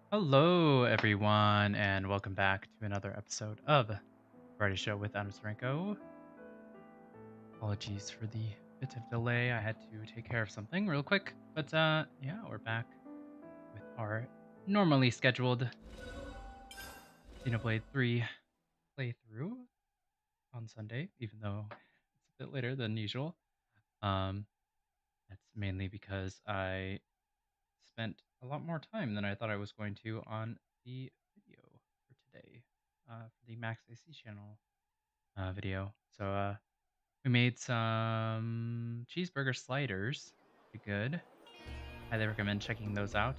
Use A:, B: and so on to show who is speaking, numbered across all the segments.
A: Hello, everyone, and welcome back to another episode of Variety Show with Adam Sarenko. Apologies for the bit of delay. I had to take care of something real quick, but yeah, we're back with our normally scheduled Xenoblade 3 playthrough on Sunday, even though it's a bit later than usual. Um, that's mainly because I spent a lot more time than I thought I was going to on the video for today, for the Max AC channel video. So we made some cheeseburger sliders. Pretty good. Highly recommend checking those out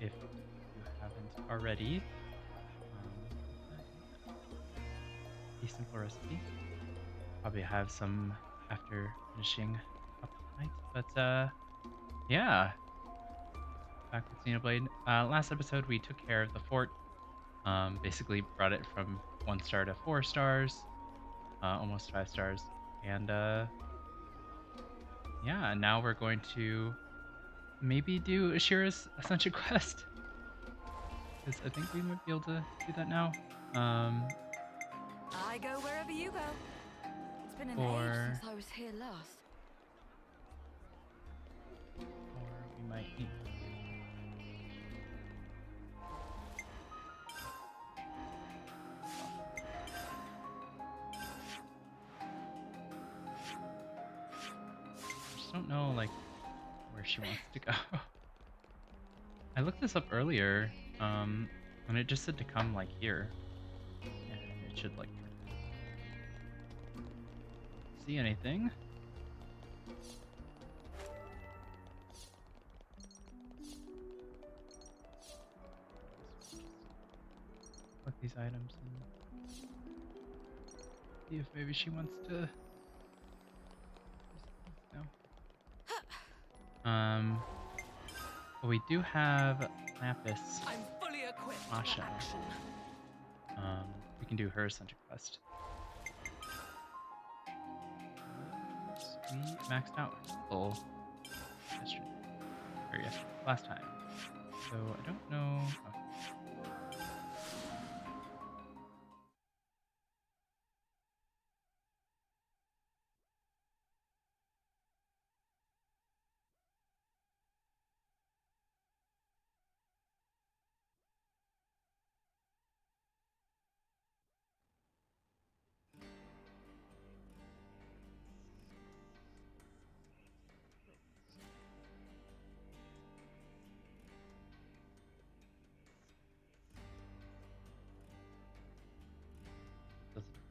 A: if you haven't already. A simple recipe. Probably have some after finishing up tonight. But yeah, back with Xenoblade. Last episode we took care of the fort. Basically brought it from 1 star to 4 stars, almost 5 stars. And yeah, now we're going to maybe do Ashera's Ascension quest. Because I think we might be able to do that now.
B: I go wherever you go. It's been an age
A: Or
B: since I was here last.
A: we might need I just don't know like where she wants to go. I looked this up earlier, and it just said to come like here. And it should like see anything. Put these items in. See if maybe she wants to. No. But we do have Lapis.
B: I'm fully equipped for
A: Ashera.
B: action.
A: We can do her Ascension quest. We maxed out full yesterday. Or yes, last time. So I don't know. Oh.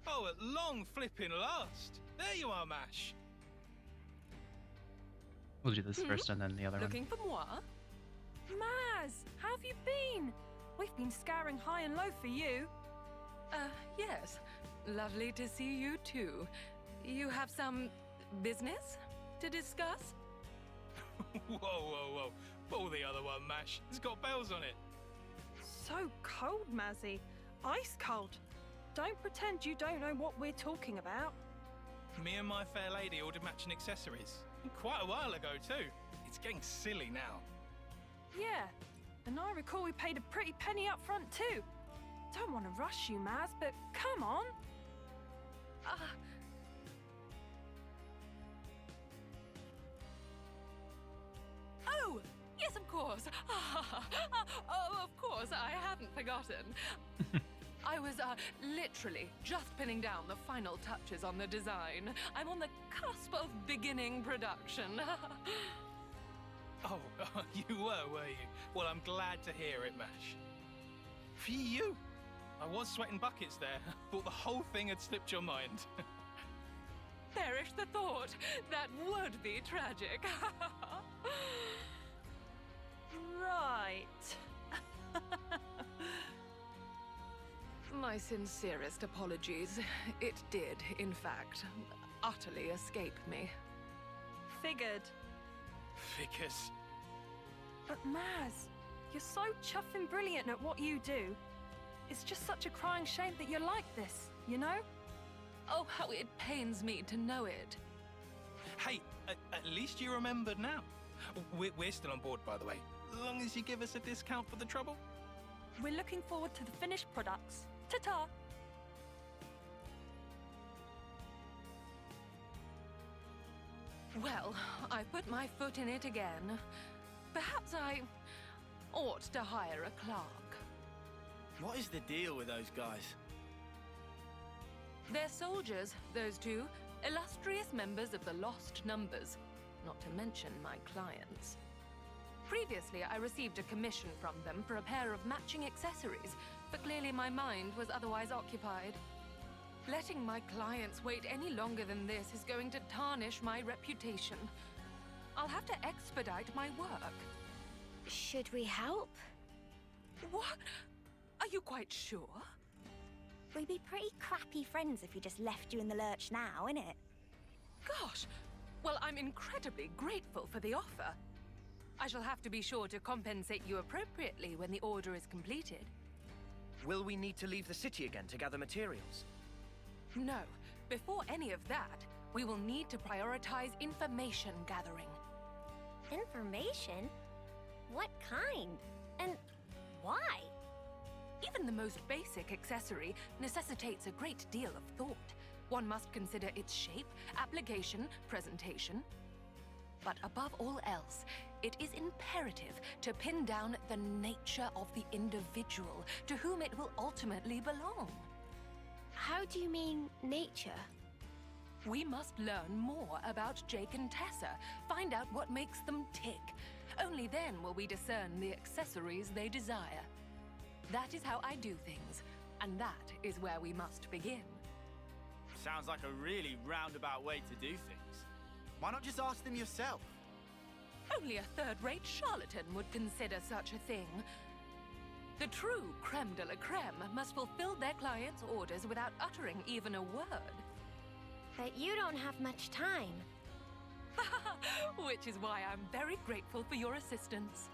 C: Oh, at long flipping last. There you are, Mash.
A: We'll do this first and then the other
B: Looking for moi?
D: Maz, how have you been? We've been scouring high and low for you.
B: Yes. Lovely to see you too. You have some business to discuss?
C: Whoa, whoa, whoa. Pull the other one, Mash. It's got bells on it.
D: So cold, Mazzy. Ice cold. Don't pretend you don't know what we're talking about.
C: Me and my fair lady ordered matching accessories. Quite a while ago, too. It's getting silly now.
D: Yeah, and I recall we paid a pretty penny up front too. Don't want to rush you, Maz, but come on.
B: Oh, yes, of course. Oh, of course, I hadn't forgotten. I was literally just pinning down the final touches on the design. I'm on the cusp of beginning production.
C: Oh, you were you? Well, I'm glad to hear it, Mash. Phew! I was sweating buckets there. Thought the whole thing had slipped your mind.
B: Perish the thought. That would be tragic.
D: Right.
B: My sincerest apologies. It did, in fact, utterly escape me.
D: Figured.
C: Figures.
D: But Maz, you're so chuffing brilliant at what you do. It's just such a crying shame that you're like this, you know?
B: Oh, how it pains me to know it.
C: Hey, at least you remembered now. We're still on board, by the way. As long as you give us a discount for the trouble.
D: We're looking forward to the finished products. Ta-ta!
B: Well, I put my foot in it again. Perhaps I ought to hire a clerk.
E: What is the deal with those guys?
B: They're soldiers, those two. Illustrious members of the Lost Numbers. Not to mention my clients. Previously, I received a commission from them for a pair of matching accessories, but clearly my mind was otherwise occupied. Letting my clients wait any longer than this is going to tarnish my reputation. I'll have to expedite my work.
F: Should we help?
B: What? Are you quite sure?
F: We'd be pretty crappy friends if we just left you in the lurch now, innit?
B: Gosh! Well, I'm incredibly grateful for the offer. I shall have to be sure to compensate you appropriately when the order is completed.
G: Will we need to leave the city again to gather materials?
B: No. Before any of that, we will need to prioritize information gathering.
F: Information? What kind? And why?
B: Even the most basic accessory necessitates a great deal of thought. One must consider its shape, application, presentation. But above all else, it is imperative to pin down the nature of the individual to whom it will ultimately belong.
F: How do you mean, nature?
B: We must learn more about Jake and Tessa, find out what makes them tick. Only then will we discern the accessories they desire. That is how I do things, and that is where we must begin.
E: Sounds like a really roundabout way to do things. Why not just ask them yourself?
B: Only a third-rate charlatan would consider such a thing. The true creme de la creme must fulfill their clients' orders without uttering even a word.
F: But you don't have much time.
B: Which is why I'm very grateful for your assistance.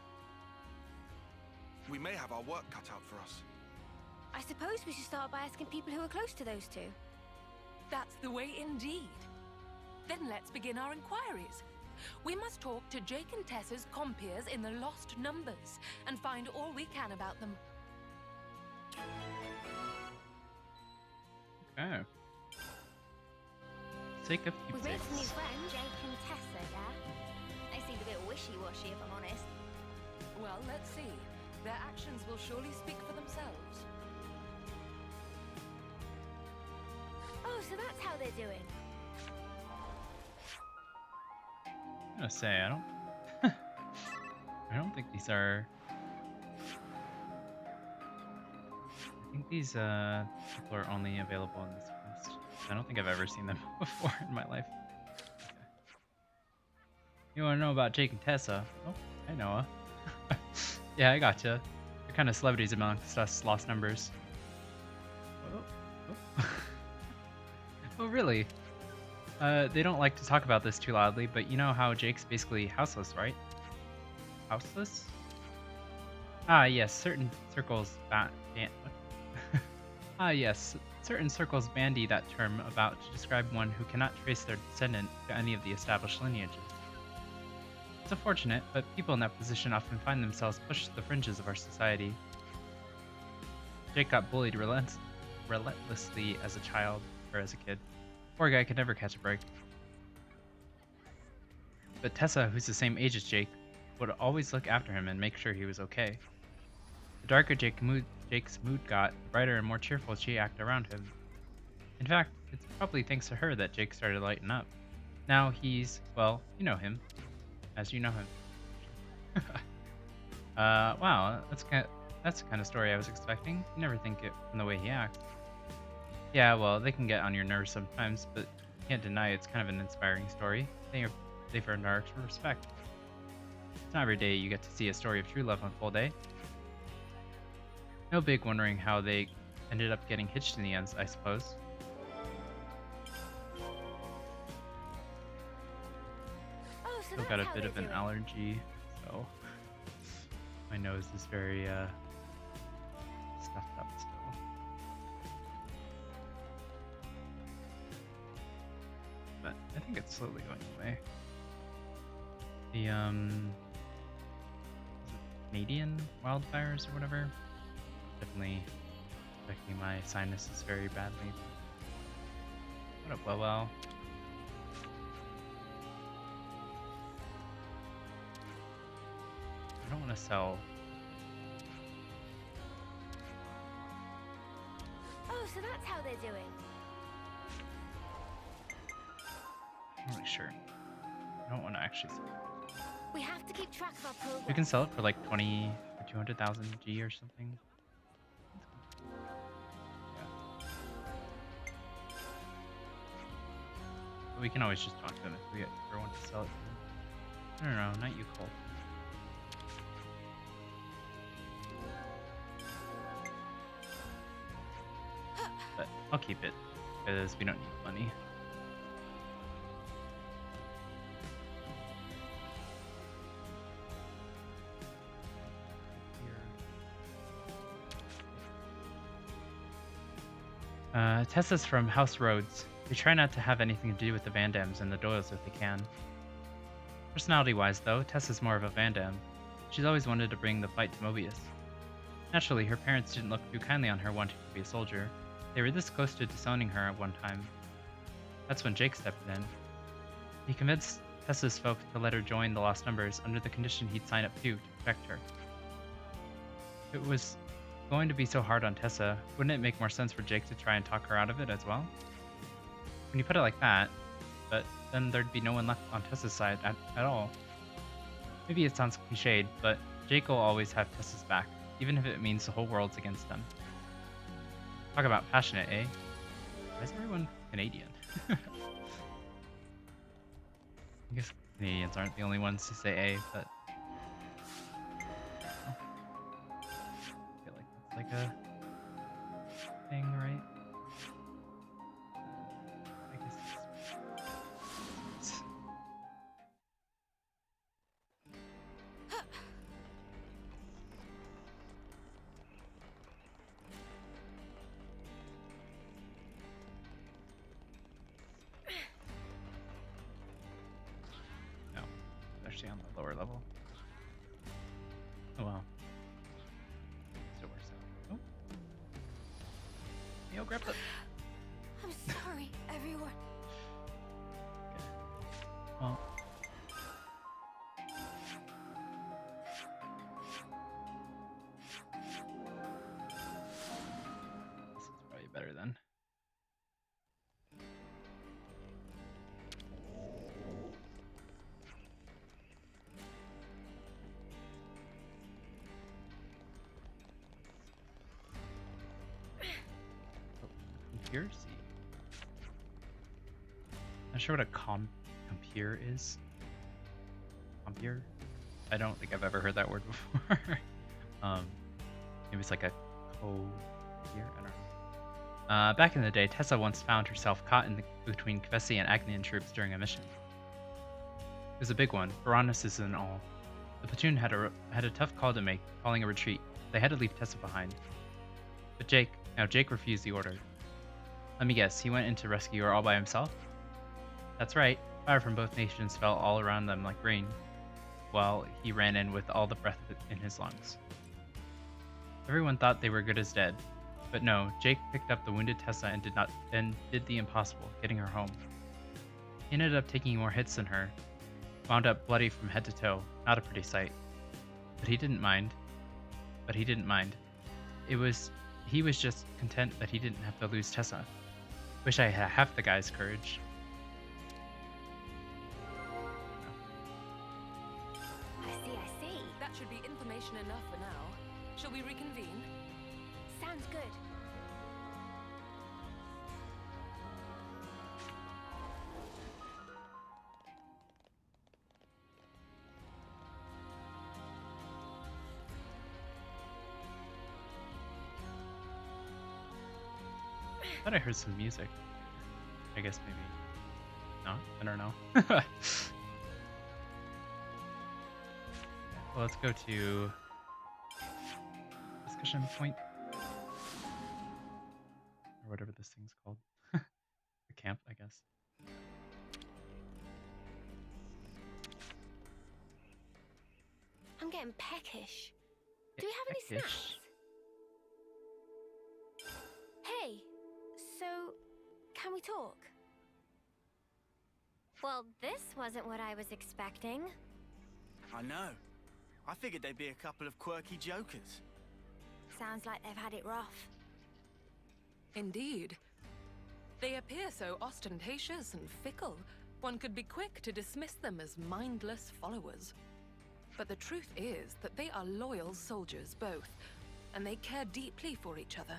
H: We may have our work cut out for us.
F: I suppose we should start by asking people who are close to those two.
B: That's the way indeed. Then let's begin our inquiries. We must talk to Jake and Tessa's compeers in the Lost Numbers and find all we can about them.
A: Okay. Sake of
F: We've made some new
A: keepsakes.
F: friends, Jake and Tessa, yeah? They seemed a bit wishy-washy, if I'm honest.
B: Well, let's see. Their actions will surely speak for themselves.
F: Oh, so that's how they're doing.
A: I'm gonna say I don't. I don't think these are. I think these people are only available in this quest. I don't think I've ever seen them before in my life. Okay. You want to know about Jake and Tessa? Oh, I know. Yeah, I gotcha. They're kind of celebrities amongst us lost numbers. Oh. Oh, really? They don't like to talk about this too loudly, but you know how Jake's basically houseless, right? Houseless? Ah, yes, certain circles certain circles bandy that term about to describe one who cannot trace their descendant to any of the established lineages. It's unfortunate, but people in that position often find themselves pushed to the fringes of our society. Jake got bullied relentlessly as a child, or as a kid. Poor guy could never catch a break. But Tessa, who's the same age as Jake, would always look after him and make sure he was okay. The darker Jake's mood got, the brighter and more cheerful she acted around him. In fact, it's probably thanks to her that Jake started to lighten up. Now he's, well, you know him. As you know him. Wow, that's the kind of story I was expecting. You never think it from the way he acts. Yeah, well, they can get on your nerves sometimes, but you can't deny it's kind of an inspiring story. They've earned our respect. It's not every day you get to see a story of true love unfold, eh? No big wondering how they ended up getting hitched in the end, I suppose.
F: Oh, so
A: Still
F: that's
A: got a
F: how
A: bit
F: they're
A: of an
F: doing.
A: allergy, so my nose is very stuffed up still. But I think it's slowly going away. The is it Canadian wildfires or whatever, definitely affecting my sinuses very badly. What up, well? I don't want to sell.
F: Oh, so that's how they're doing.
A: I'm not really sure. I don't want to actually sell it.
F: We have to keep track of our progress.
A: We can sell it for like 20 or 200,000 G or something. Yeah. But we can always just talk to them if we ever want to sell it to them. No, not you, Cole. But I'll keep it because we don't need money. Tessa's from House Rhodes. They try not to have anything to do with the Van Dams and the Doyles if they can. Personality-wise, though, Tessa's more of a Van Dam. She's always wanted to bring the fight to Mobius. Naturally, her parents didn't look too kindly on her wanting to be a soldier. They were this close to disowning her at one time. That's when Jake stepped in. He convinced Tessa's folk to let her join the Lost Numbers under the condition he'd sign up to protect her. It was going to be so hard on Tessa, wouldn't it make more sense for Jake to try and talk her out of it as well? When you put it like that, but then there'd be no one left on Tessa's side at all. Maybe it sounds cliched, but Jake will always have Tessa's back, even if it means the whole world's against them. Talk about passionate, eh? Why is everyone Canadian? I guess Canadians aren't the only ones to say A, but I feel like that's like a thing, right? I guess it's... No, especially on the lower level. Oh well. Still works out. Oh. Yo, grab the...
F: I'm sorry, everyone.
A: Okay. Well. This is probably better then. Compure C. Not sure what a compure is. Compure? I don't think I've ever heard that word before. Maybe it's like a co-here? I don't know. Back in the day, Tessa once found herself caught between Kvesi and Agnian troops during a mission. It was a big one, Baronesses and all. The platoon had a tough call to make, calling a retreat. They had to leave Tessa behind. But Jake refused the order. Let me guess, he went in to rescue her all by himself? That's right, fire from both nations fell all around them like rain, while he ran in with all the breath in his lungs. Everyone thought they were good as dead, but no, Jake picked up the wounded Tessa and did the impossible, getting her home. He ended up taking more hits than her, wound up bloody from head to toe, not a pretty sight. But he didn't mind. He was just content that he didn't have to lose Tessa. Wish I had half the guy's courage.
F: I see.
B: That should be information enough for now. Shall we reconvene?
F: Sounds good.
A: I thought I heard some music. I guess maybe not. I don't know. Well, let's go to discussion point. Or whatever this thing's called. The camp, I guess.
F: I'm getting peckish. Do we have any
A: Peckish.
F: snacks? Hey, so can we talk? Well, this wasn't what I was expecting.
E: I know. I figured they'd be a couple of quirky jokers.
F: Sounds like they've had it rough.
B: Indeed. They appear so ostentatious and fickle, one could be quick to dismiss them as mindless followers. But the truth is that they are loyal soldiers both, and they care deeply for each other.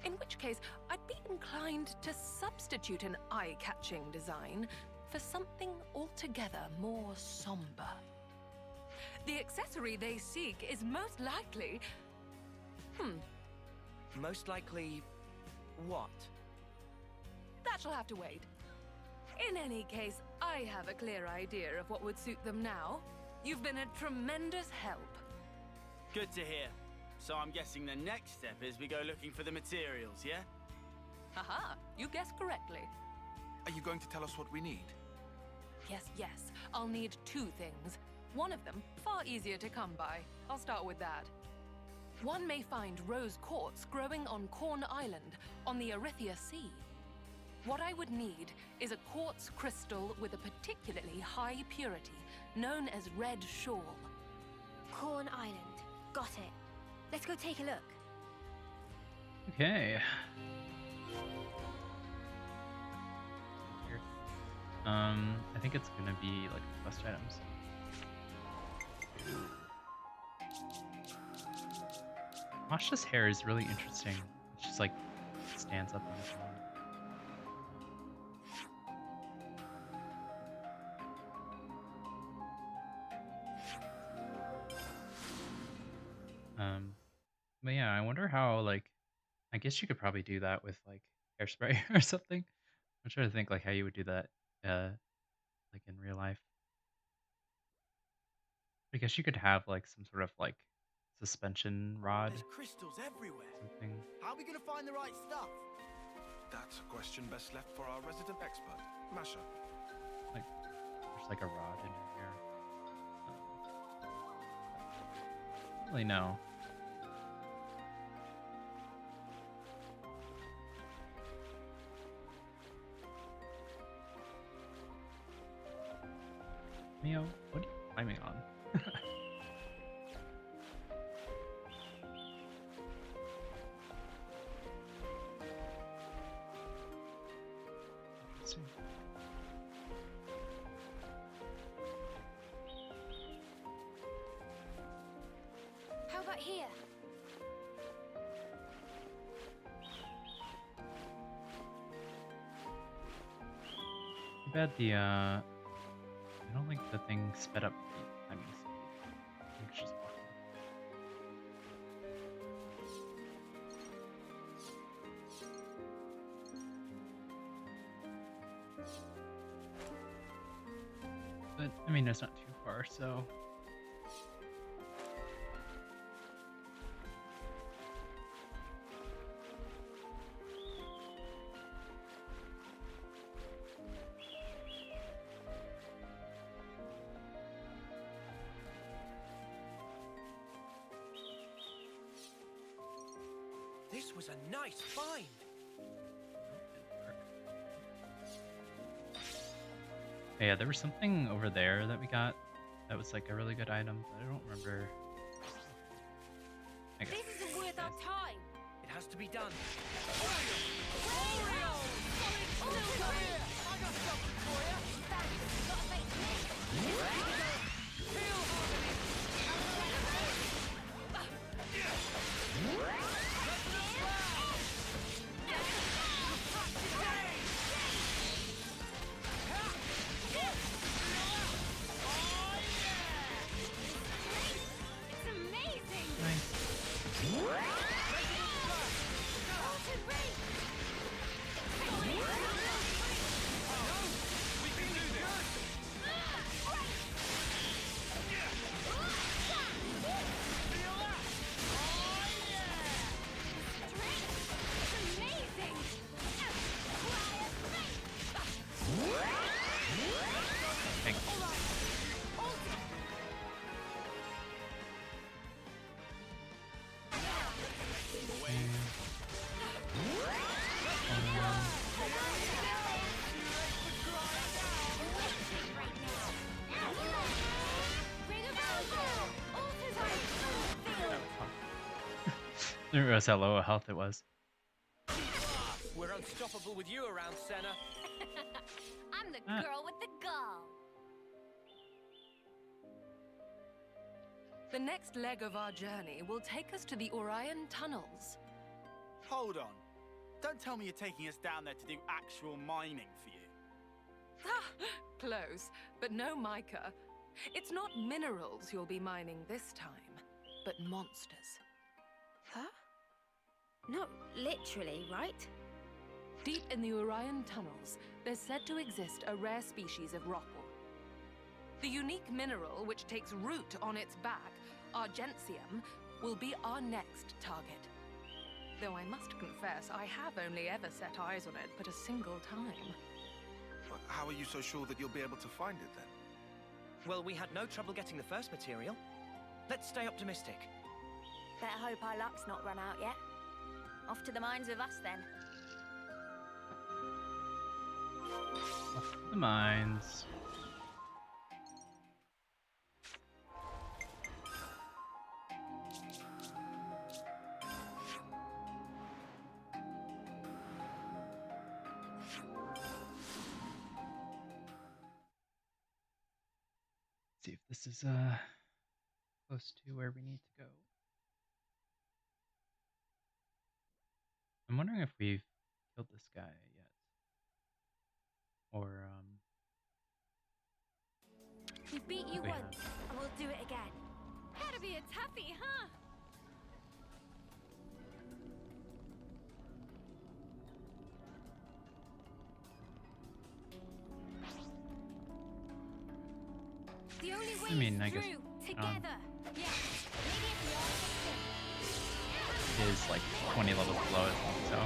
B: In which case, I'd be inclined to substitute an eye-catching design for something altogether more somber. The accessory they seek is most likely...
G: Most likely... what?
B: That shall have to wait. In any case, I have a clear idea of what would suit them now. You've been a tremendous help.
E: Good to hear. So I'm guessing the next step is we go looking for the materials, yeah?
B: Haha, you guessed correctly.
H: Are you going to tell us what we need?
B: Yes, I'll need 2 things. One of them, far easier to come by. I'll start with that. One may find rose quartz growing on Corn Island, on the Arithia Sea. What I would need is a quartz crystal with a particularly high purity, known as Red Shawl.
F: Corn Island. Got it. Let's go take a look.
A: Okay. Here. I think it's gonna be like quest items. Masha's hair is really interesting. It just like stands up on its own. But yeah, I wonder how like I guess you could probably do that with like hairspray or something. I'm trying to think like how you would do that like in real life. I guess you could have like some sort of like suspension rod
E: There's crystals everywhere.
A: something.
E: How are we going to find the right stuff?
H: That's a question best left for our resident expert, Masha.
A: Like there's like a rod in your hair. Don't really know. Mio, what are you climbing on? Interesting.
F: How about here?
A: Too bad the I don't think the thing sped up the timing speed. I think it's just walking. But I mean it's not too far, so
G: This was a nice find.
A: yeah, there was something over there that we got that was like a really good item, but I don't remember. I guess.
F: This isn't worth our time.
G: It has to be done.
F: It's amazing.
A: Nice. Thanks. Didn't realize how low a health it was.
G: We're unstoppable with you around, Senna.
F: I'm the
A: Ah.
F: girl with the gall.
B: The next leg of our journey will take us to the Orion tunnels.
E: Hold on. Don't tell me you're taking us down there to do actual mining for you.
B: Close, but no mica. It's not minerals you'll be mining this time, but monsters.
F: Huh? Not literally, right?
B: Deep in the Orion tunnels, there's said to exist a rare species of rockwell. The unique mineral which takes root on its back, argentium, will be our next target. Though I must confess, I have only ever set eyes on it but a single time.
H: But how are you so sure that you'll be able to find it then?
G: Well, we had no trouble getting the first material. Let's stay optimistic.
F: Better hope our luck's not run out yet. Off to the mines with us then.
A: Off to the mines. See if this is close to where we need to go. I'm wondering if we've killed this guy yet. Or
F: We beat you
A: We have.
F: once, and we'll do it again.
D: Gotta be a toughie, huh?
F: The only way
A: I mean,
F: is
A: I guess,
F: through, together. Yeah. Maybe if we all fix it.
A: is like 20 levels below it, so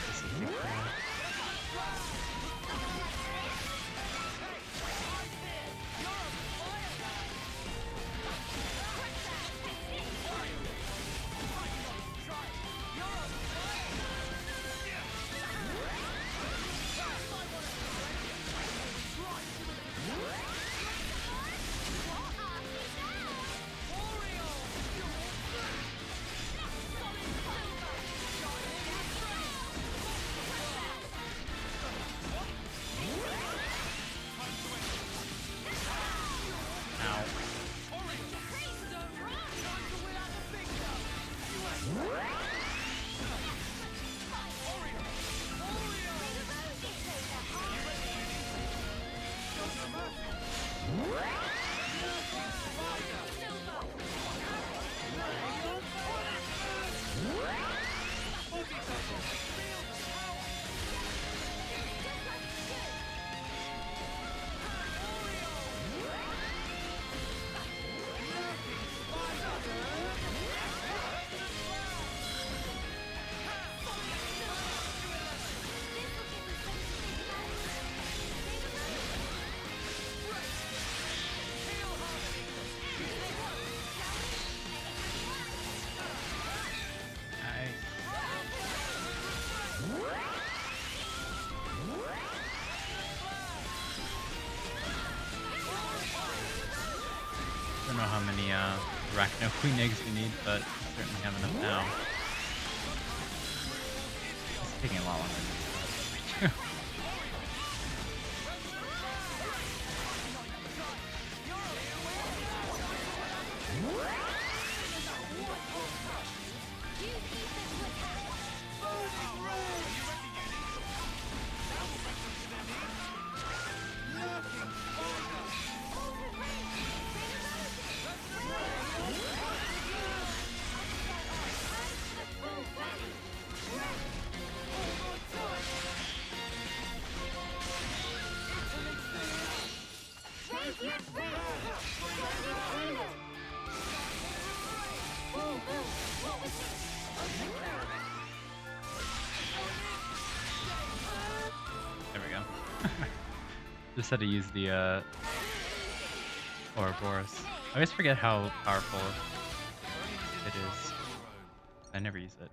A: this is pretty cool. I don't know how many Arachno Queen eggs we need, but we certainly have enough now. It's taking a lot longer than this. There we go. Just had to use the Ouroboros. I always forget how powerful it is. I never use it.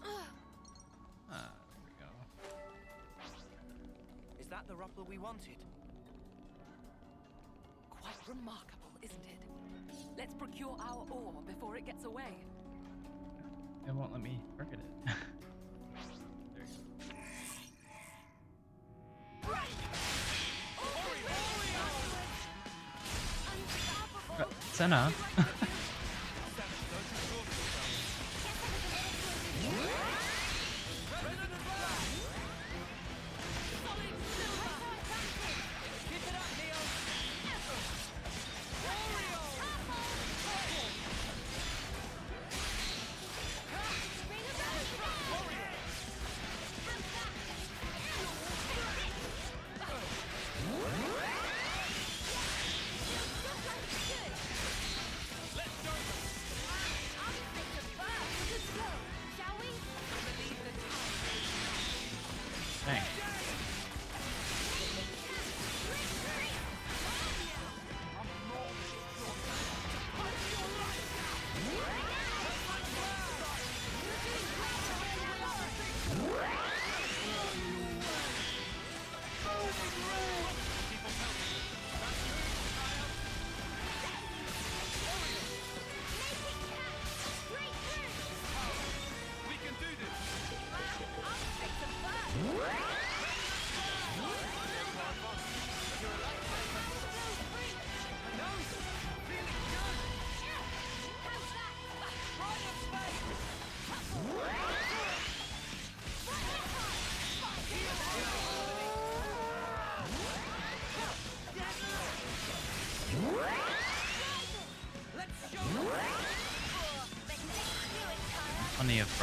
A: There we go.
G: Is that the Ruppel we wanted?
B: Quite remarkable, isn't it? Let's procure our ore before it gets away.
A: It won't let me target it. There you go. Senna.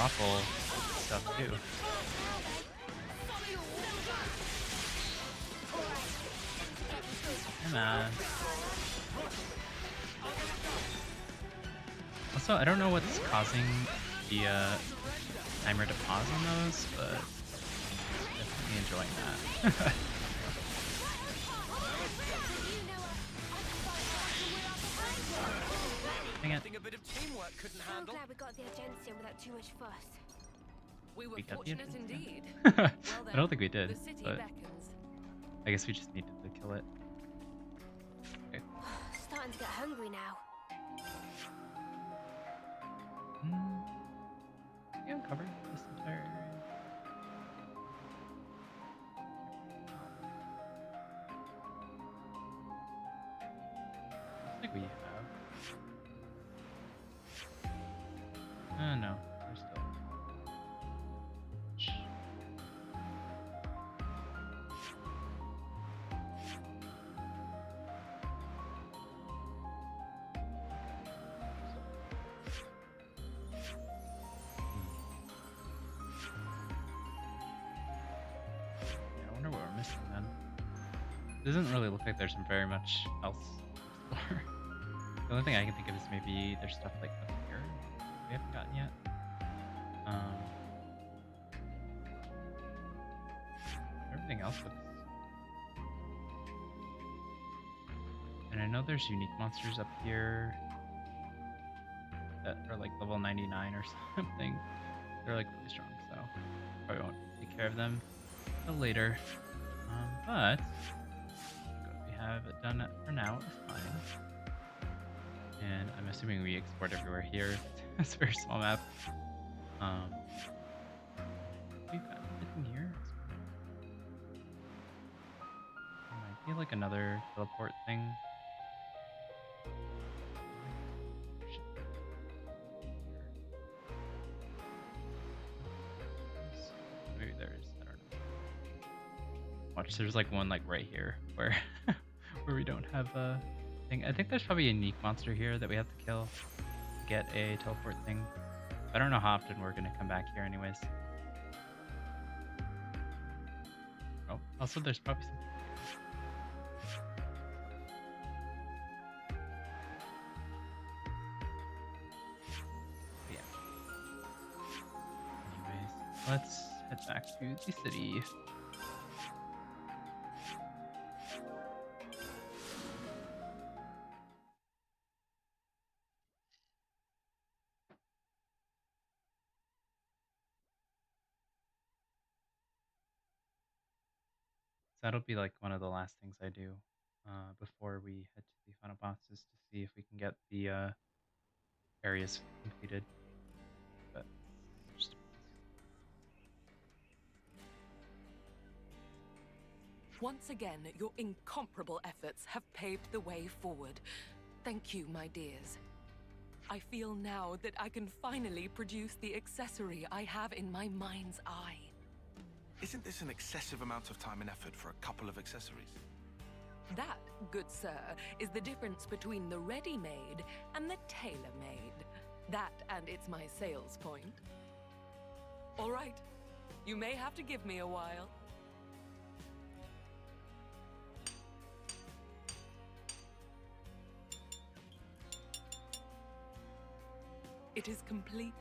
A: awful stuff too. Come on. Also, I don't know what's causing the timer to pause on those, but definitely enjoying that. Dang it.
G: Think a bit of teamwork couldn't
F: So
G: handle.
F: glad we got the Agencia without too much fuss.
B: We were
A: We got the
B: fortunate
A: Agencia.
B: indeed.
A: I
B: Well
A: don't
B: then,
A: think we did,
B: the city
A: but
B: beckons.
A: I guess we just needed to kill it. Okay.
F: Starting to get hungry now.
A: Yeah, I'm covered this entire area. Looks like we have. No, there's still. Shh. I wonder what we're missing then. It doesn't really look like there's very much else to explore. The only thing I can think of is maybe there's stuff like up here we haven't gotten yet. Everything else looks. And I know there's unique monsters up here that are like level 99 or something. They're like really strong, so probably won't take care of them till later. But what we have it done for now is fine. And I'm assuming we export everywhere here. It's a very small map. We've got anything here? There might be like another teleport thing. Maybe there is. I don't know. Watch, there's like one like right here where where we don't have a thing. I think there's probably a unique monster here that we have to kill to get a teleport thing. I don't know how often we're gonna come back here anyways. Oh, also there's probably some. Yeah. Anyways, let's head back to the city. That'll be like one of the last things I do before we head to the final bosses to see if we can get the areas completed. But just
B: Once again, your incomparable efforts have paved the way forward. Thank you, my dears. I feel now that I can finally produce the accessory I have in my mind's eye.
H: Isn't this an excessive amount of time and effort for a couple of accessories?
B: That, good sir, is the difference between the ready-made and the tailor-made. That, and it's my sales point. All right, you may have to give me a while. It is complete.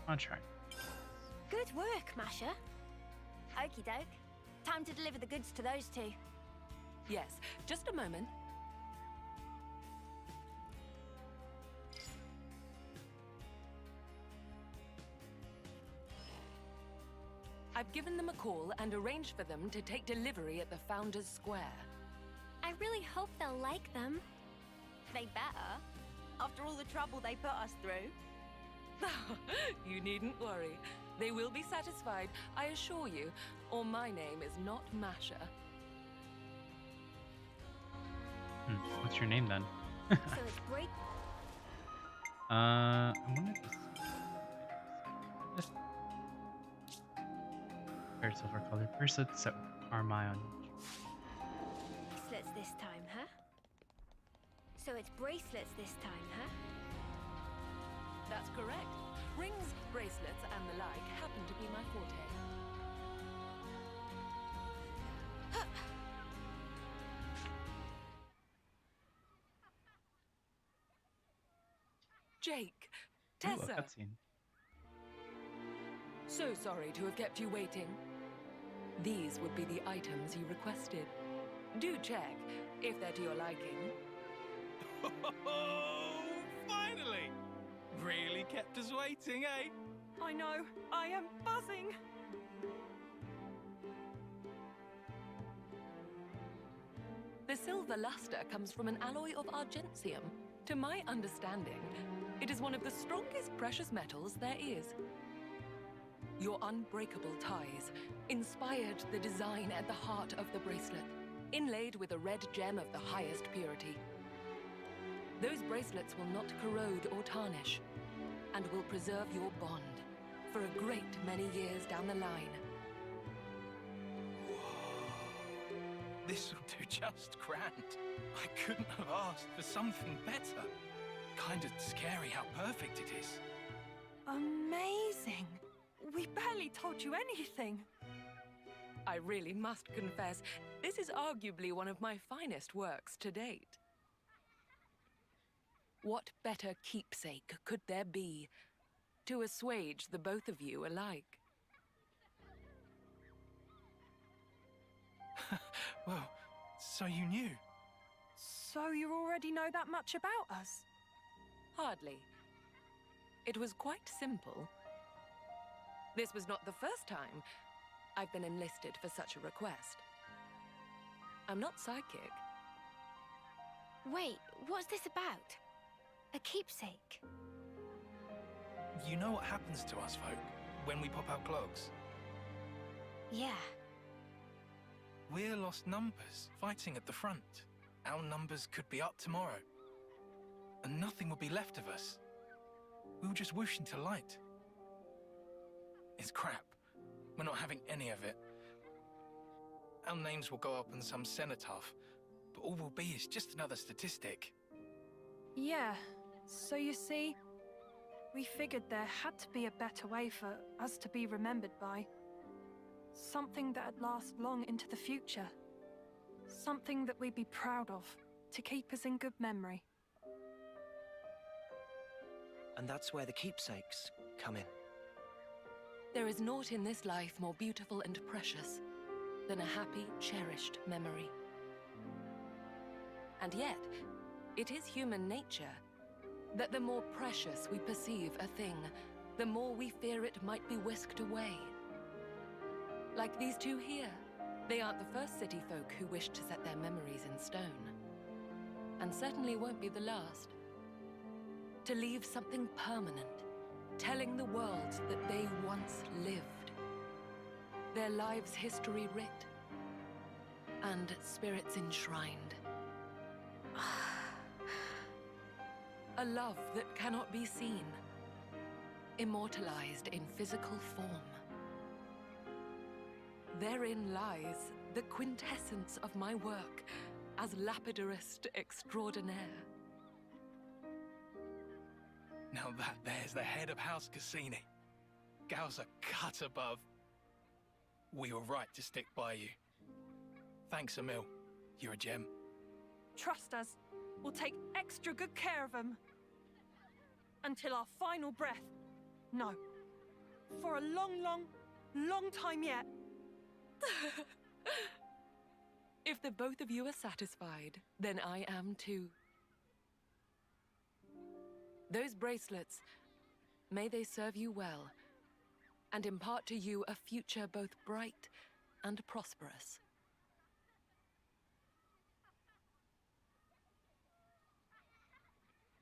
A: contract.
F: Good work, Masha. Okie doke. Time to deliver the goods to those two.
B: Yes, just a moment. I've given them a call and arranged for them to take delivery at the Founders Square.
F: I really hope they'll like them. They better. After all the trouble they put us through.
B: You needn't worry. They will be satisfied, I assure you, or my name is not Masha.
A: What's your name then?
F: So it's great.
A: I wanted to see. Paired silver colored bracelets set with Carmine.
F: Bracelets this time, huh? So it's bracelets this time, huh?
B: That's correct. Rings, bracelets, and the like happen to be my forte. Jake,
A: Ooh, a
B: Tessa,
A: cutscene.
B: so sorry to have kept you waiting. These would be the items you requested. Do check if they're to your liking.
C: Oh, finally! Really kept us waiting, eh?
D: I know, I am buzzing.
B: The silver luster comes from an alloy of argentium. To my understanding, it is one of the strongest precious metals there is. Your unbreakable ties inspired the design at the heart of the bracelet, inlaid with a red gem of the highest purity. Those bracelets will not corrode or tarnish, and will preserve your bond for a great many years down the line.
C: This'll do just grand. I couldn't have asked for something better. Kind of scary how perfect it is.
D: Amazing. We barely told you anything.
B: I really must confess, this is arguably one of my finest works to date. What better keepsake could there be to assuage the both of you alike?
C: Well, so you knew.
D: So you already know that much about us?
B: Hardly. It was quite simple. This was not the first time I've been enlisted for such a request. I'm not psychic.
F: Wait, what's this about? A keepsake?
C: You know what happens to us folk when we pop our clogs?
F: Yeah.
C: We're lost numbers fighting at the front. Our numbers could be up tomorrow. And nothing will be left of us. We'll just whoosh into light. It's crap. We're not having any of it. Our names will go up on some cenotaph, but all we'll be is just another statistic.
D: Yeah. So you see, we figured there had to be a better way for us to be remembered by. Something that'd last long into the future. Something that we'd be proud of, to keep us in good memory.
G: And that's where the keepsakes come in.
B: There is naught in this life more beautiful and precious than a happy, cherished memory. And yet, it is human nature that the more precious we perceive a thing, the more we fear it might be whisked away. Like these two here. They aren't the first city folk who wish to set their memories in stone. And certainly won't be the last. To leave something permanent, telling the world that they once lived. Their lives' history writ, and spirits enshrined. A love that cannot be seen, immortalized in physical form. Therein lies the quintessence of my work as lapidarist extraordinaire.
C: Now there's the head of House Cassini. Gal's a cut above. We were right to stick by you. Thanks, Emil. You're a gem.
D: Trust us, we'll take extra good care of them. Until our final breath. No. For a long, long, long time yet.
B: If the both of you are satisfied, then I am too. Those bracelets, may they serve you well, and impart to you a future both bright and prosperous.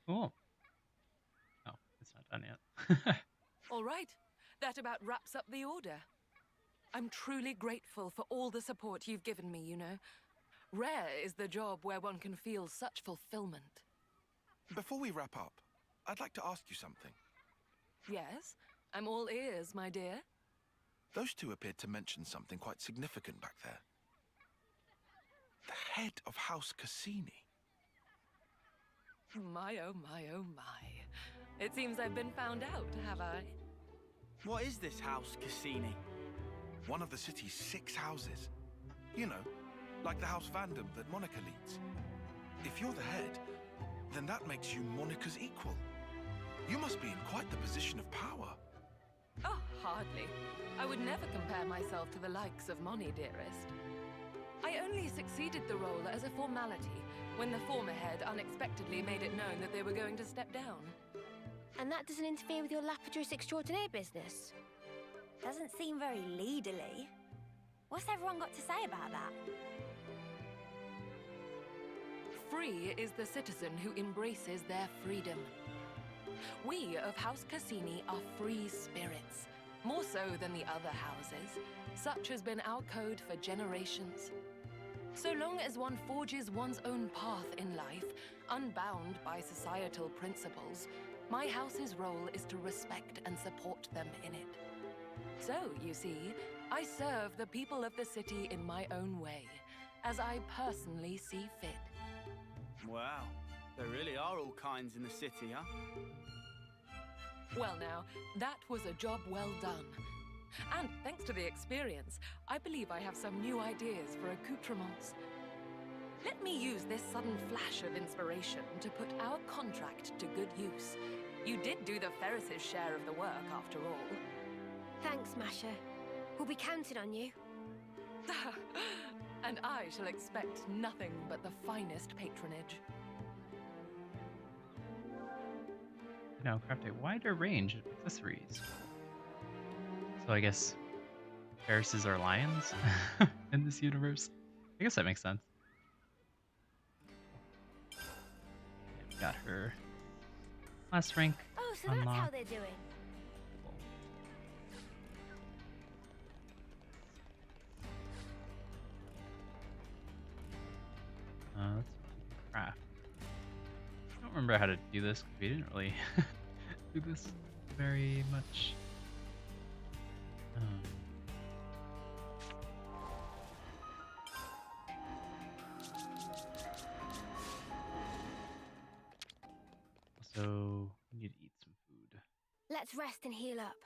A: Cool. Oh, it's not done yet.
B: All right, that about wraps up the order. I'm truly grateful for all the support you've given me, you know. Rare is the job where one can feel such fulfillment.
H: Before we wrap up, I'd like to ask you something.
B: Yes, I'm all ears, my dear.
H: Those two appeared to mention something quite significant back there. The head of House Cassini.
B: My, oh my, oh my. It seems I've been found out, have I?
E: What is this house, Cassini?
H: One of the city's 6 houses. You know, like the House Vandam that Monica leads. If you're the head, then that makes you Monica's equal. You must be in quite the position of power.
B: Oh, hardly. I would never compare myself to the likes of Moni, dearest. I only succeeded the role as a formality when the former head unexpectedly made it known that they were going to step down.
F: And that doesn't interfere with your lapidus extraordinaire business? Doesn't seem very leaderly. What's everyone got to say about that?
B: Free is the citizen who embraces their freedom. We of House Cassini are free spirits, more so than the other houses. Such has been our code for generations. So long as one forges one's own path in life, unbound by societal principles, my house's role is to respect and support them in it. So, you see, I serve the people of the city in my own way, as I personally see fit.
E: Wow, there really are all kinds in the city, huh?
B: Well now, that was a job well done. And thanks to the experience, I believe I have some new ideas for accoutrements. Let me use this sudden flash of inspiration to put our contract to good use. You did do the Ferris's share of the work, after all.
F: Thanks, Masha. We'll be counting on you.
B: And I shall expect nothing but the finest patronage.
A: Now craft a wider range of accessories. So I guess Ferrises are lions in this universe. I guess that makes sense. Yeah, we got her last rank
F: Oh, so that's how
A: unlocked.
F: they're doing.
A: Let's craft. I don't remember how to do this because we didn't really do this very much. Also, we need to eat some food.
F: Let's rest and heal up.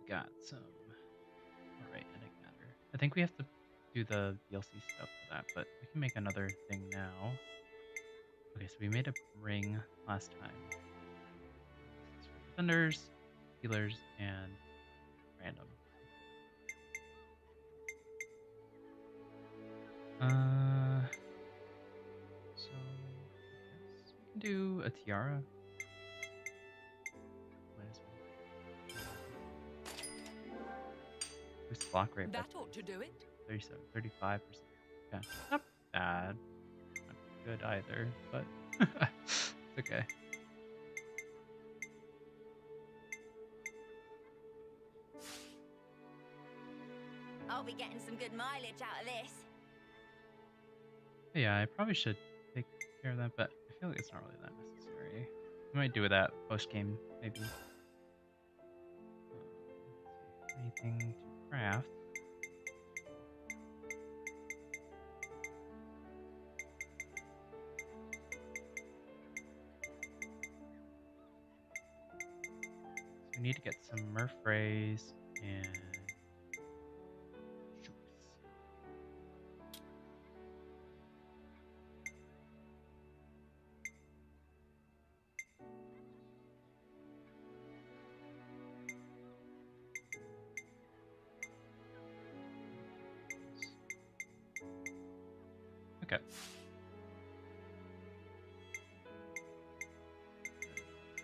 A: We got some. Alright, Enigmatter. I think we have to do the DLC stuff for that, but we can make another thing now. Okay, so we made a ring last time. This is for defenders, healers, and random. So I guess we can do a tiara. Might as well. Boost block rate by
B: That ought to do it.
A: 37, 35%. Okay, not bad. Not good either, but it's okay.
F: I'll be getting some good mileage out of this.
A: Yeah, I probably should take care of that, but I feel like it's not really that necessary. I might do that post game, maybe. Anything to craft? So we need to get some Murphrays and shoots. Okay.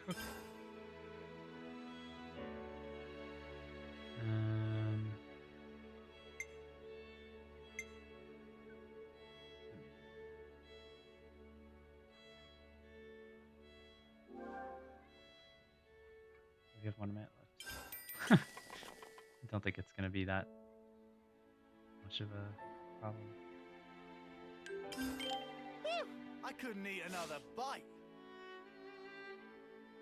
A: Cook. We have 1 minute left. I don't think it's going to be that much of a problem.
E: I couldn't eat another bite.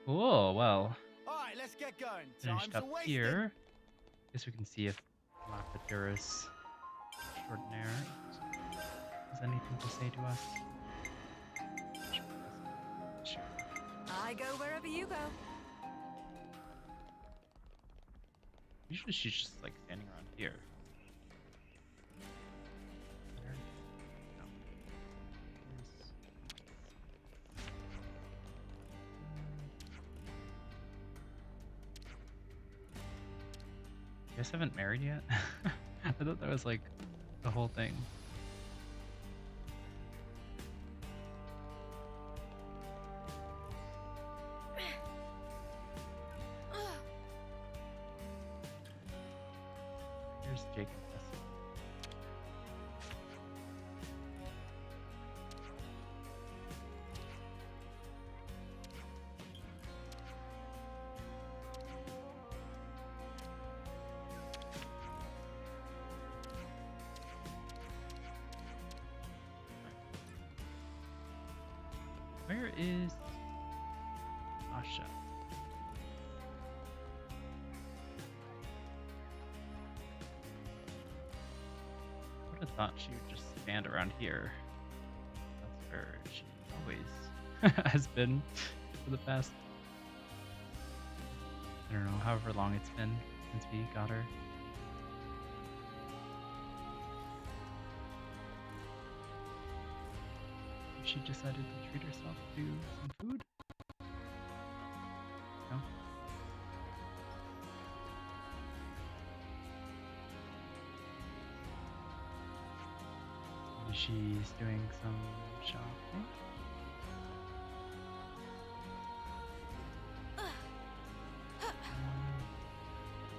A: Cool, well,
E: All right, let's get going.
A: finished
E: Time's
A: up
E: a wasted.
A: here. Guess we can see if Lapidurus Extraordinaire has anything to say to us.
D: I go wherever you go.
A: Usually she's just like standing around here. No. You guys haven't married yet? I thought that was like the whole thing. Here's Jake and Tessie. Where is Asha? I would have thought she would just stand around here. That's where she always has been for the past, I don't know, however long it's been since we got her. She decided to treat herself to some food? No? Maybe she's doing some shopping?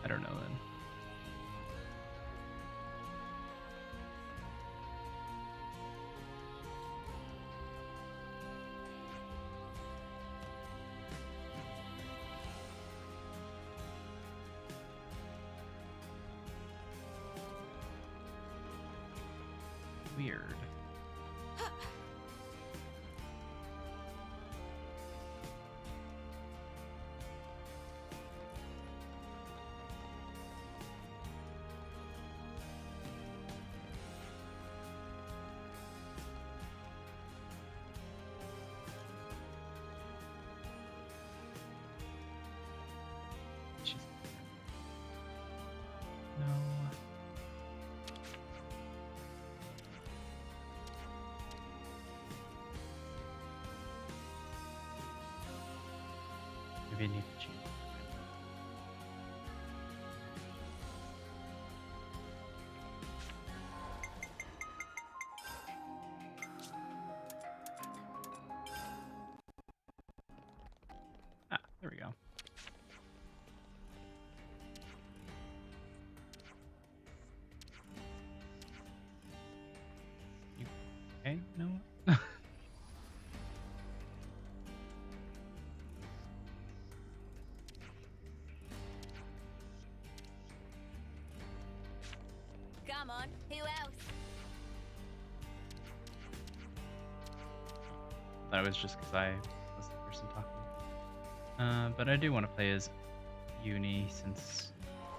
A: I don't know then. Weird. She's no. Maybe I need to change. Ah, there we go. You okay? No?
F: Come on, who else?
A: That was just because I was the person talking. But I do want to play as Uni since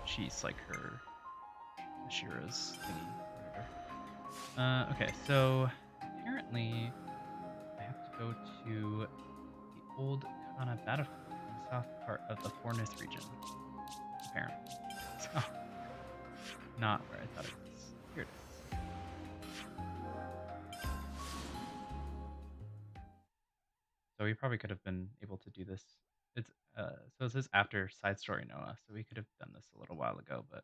A: she's like her Ashera's thingy, whatever. Okay, so apparently I have to go to the old Kana battlefield in the south part of the Fornis region. Apparently. So, not where I thought it was. Here it is. So we probably could have been able to do this. It's so it says after side story Noah, so we could have done this a little while ago, but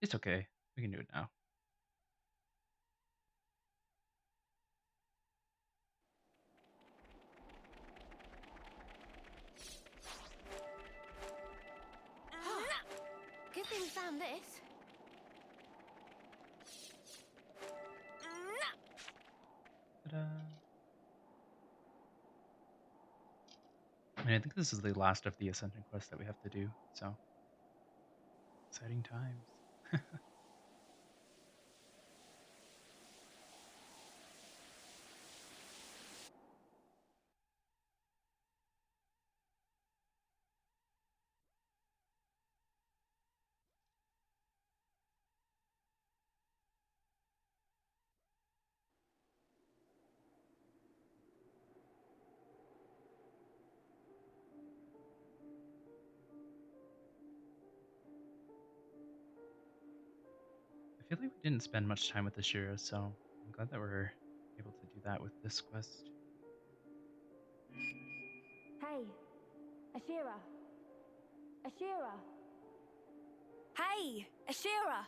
A: it's okay. We can do it now.
F: Good thing we found this.
A: Ta-da. I mean, I think this is the last of the Ascension quests that we have to do, so exciting times. feel like we didn't spend much time with Ashera, so I'm glad that we're able to do that with this quest.
F: Hey, Ashera. Ashera. Hey, Ashera.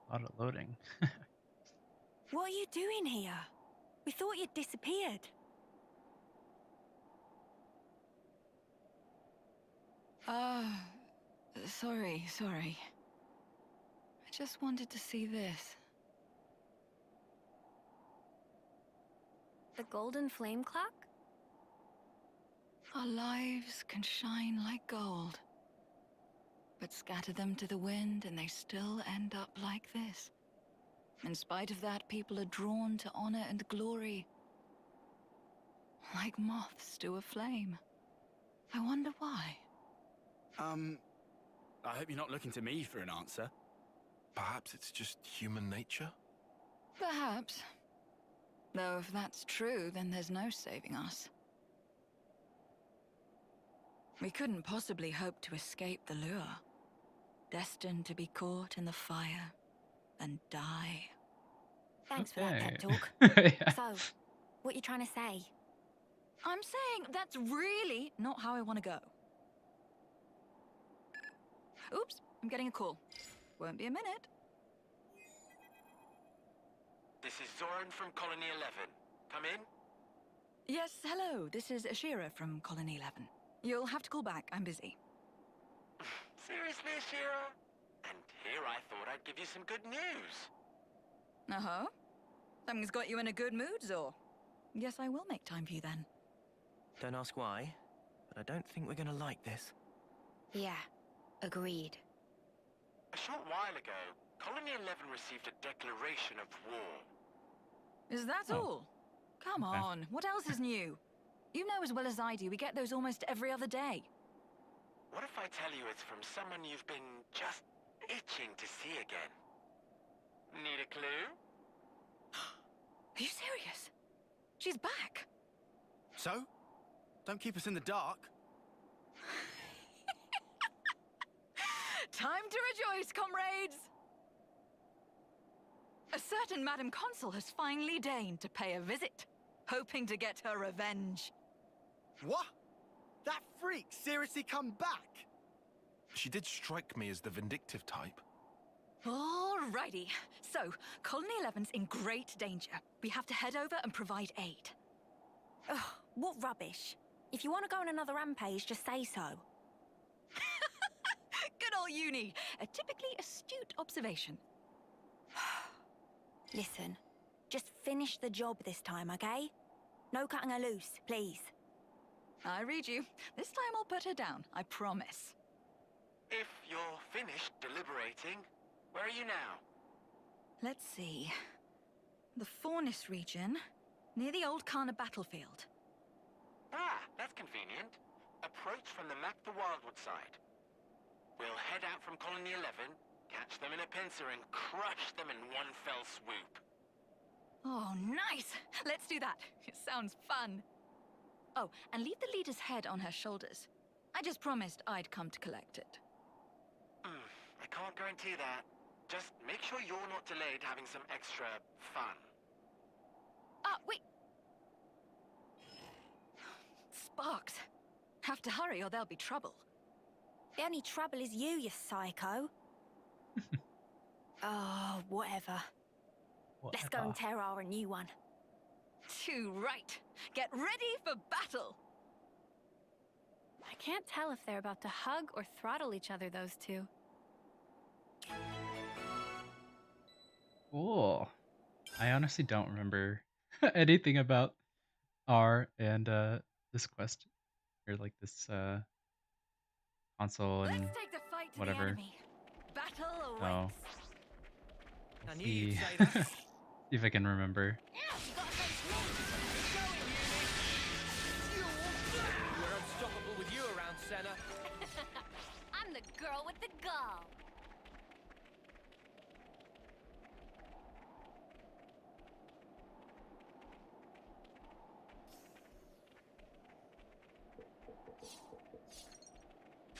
A: A lot of loading.
F: What are you doing here? We thought you'd disappeared.
I: Sorry. I just wanted to see this.
F: The golden flame clock?
I: Our lives can shine like gold. But scatter them to the wind and they still end up like this. In spite of that, people are drawn to honor and glory. Like moths to a flame. I wonder why.
E: I hope you're not looking to me for an answer.
H: Perhaps it's just human nature?
I: Perhaps. Though if that's true, then there's no saving us. We couldn't possibly hope to escape the lure. Destined to be caught in the fire and die.
F: Thanks for that pep
A: Okay.
F: talk.
A: Yeah.
F: So, what you trying to say?
I: I'm saying that's really not how I want to go. Oops, I'm getting a call. Won't be a minute.
J: This is Zoran from Colony 11. Come in?
I: Yes, hello. This is Ashera from Colony 11. You'll have to call back. I'm busy.
J: Seriously, Ashera? And here I thought I'd give you some good news.
I: Uh-huh. Something's got you in a good mood, Zor. Yes, I will make time for you then.
G: Don't ask why, but I don't think we're gonna like this.
F: Yeah, agreed.
J: A short while ago, Colony 11 received a declaration of war.
I: Is that
A: Oh.
I: all? Come
A: Okay.
I: on, what else is new? You know as well as I do, we get those almost every other day.
J: What if I tell you it's from someone you've been just itching to see again? Need a clue?
I: Are you serious? She's back.
E: So? Don't keep us in the dark.
I: Time to rejoice, comrades! A certain Madam Consul has finally deigned to pay a visit, hoping to get her revenge.
E: What? That freak seriously come back?
H: She did strike me as the vindictive type.
I: Alrighty, so Colony 11's in great danger. We have to head over and provide aid.
F: Ugh, what rubbish. If you want to go on another rampage, just say so.
I: Good old Uni, a typically astute observation.
F: Listen, just finish the job this time, okay? No cutting her loose, please.
I: I read you. This time I'll put her down, I promise.
J: If you're finished deliberating, where are you now?
I: Let's see. The Faunus region, near the old Kana battlefield.
J: Ah, that's convenient. Approach from the Mac the Wildwood side. We'll head out from Colony 11, catch them in a pincer and crush them in one fell swoop.
I: Oh, nice! Let's do that. It sounds fun. Oh, and leave the leader's head on her shoulders. I just promised I'd come to collect it.
J: I can't guarantee that. Just make sure you're not delayed having some extra fun.
I: Ah, wait! Sparks. Have to hurry or there'll be trouble.
F: The only trouble is you psycho. Oh, whatever. Let's go and tear our new one.
I: Too right. Get ready for battle!
D: I can't tell if they're about to hug or throttle each other, those two.
A: Cool. I honestly don't remember anything about R and this quest or like this console and
I: Let's take the fight to
A: whatever.
I: the enemy. Battle
A: Oh.
I: awaits.
G: I knew
A: See,
G: you'd say that.
A: see if I can remember.
G: We're unstoppable with you around, Senna.
F: I'm the girl with the gall.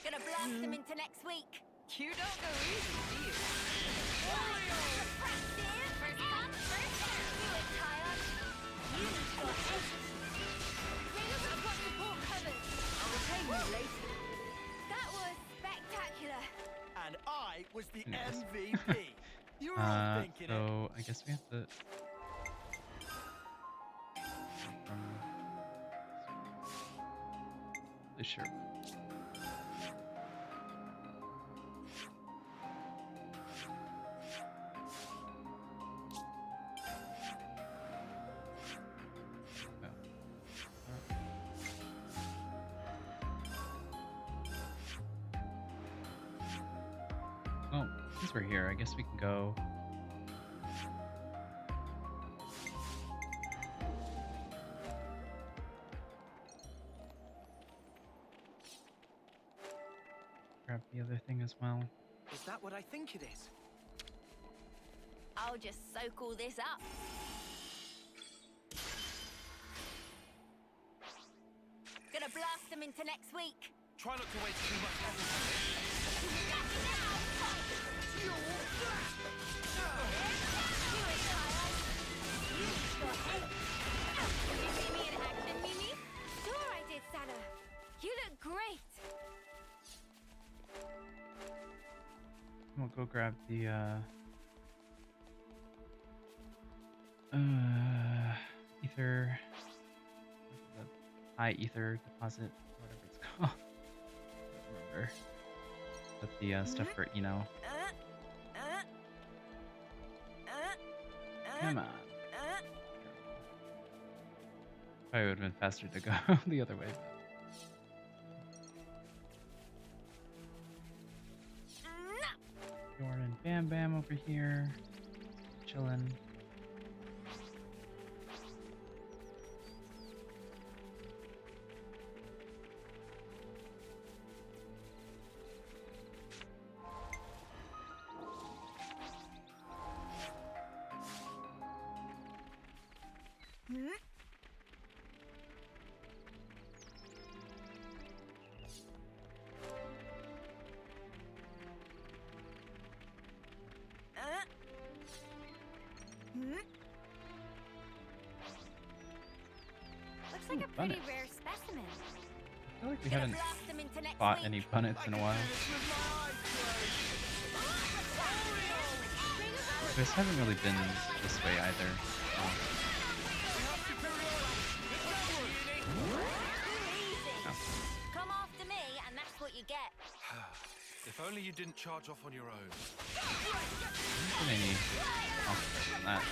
F: Gonna blast them into next week.
B: You don't go easy, do you?
F: Practice! First come, first served. Do it, Tyler. Use your head. Realize I've got support covered.
B: I'll repay you later.
F: That was spectacular.
E: And I was the
A: Anyways.
E: MVP. You were all thinking it.
A: So I guess we have to. Really sure. Well, since we're here, I guess we can go. Grab the other thing as well.
G: Is that what I think it is?
F: I'll just soak all this up. Gonna blast them into next week.
H: Try not to waste too much effort.
F: Did you see me in action, Mimi? Sure I did, Sana. You look great.
A: We'll go grab the ether, the high ether deposit, whatever it's called. I don't remember. But the stuff for Eno. Come on. Probably would have been faster to go the other way. Jordan and Bam Bam over here, chilling.
F: Looks like a pretty rare specimen.
A: I feel like we haven't fought any punnets in a while. This haven't really been this way either.
F: Come after me, and that's what you get.
H: If only you didn't charge off on your own.
A: Any confidence in that.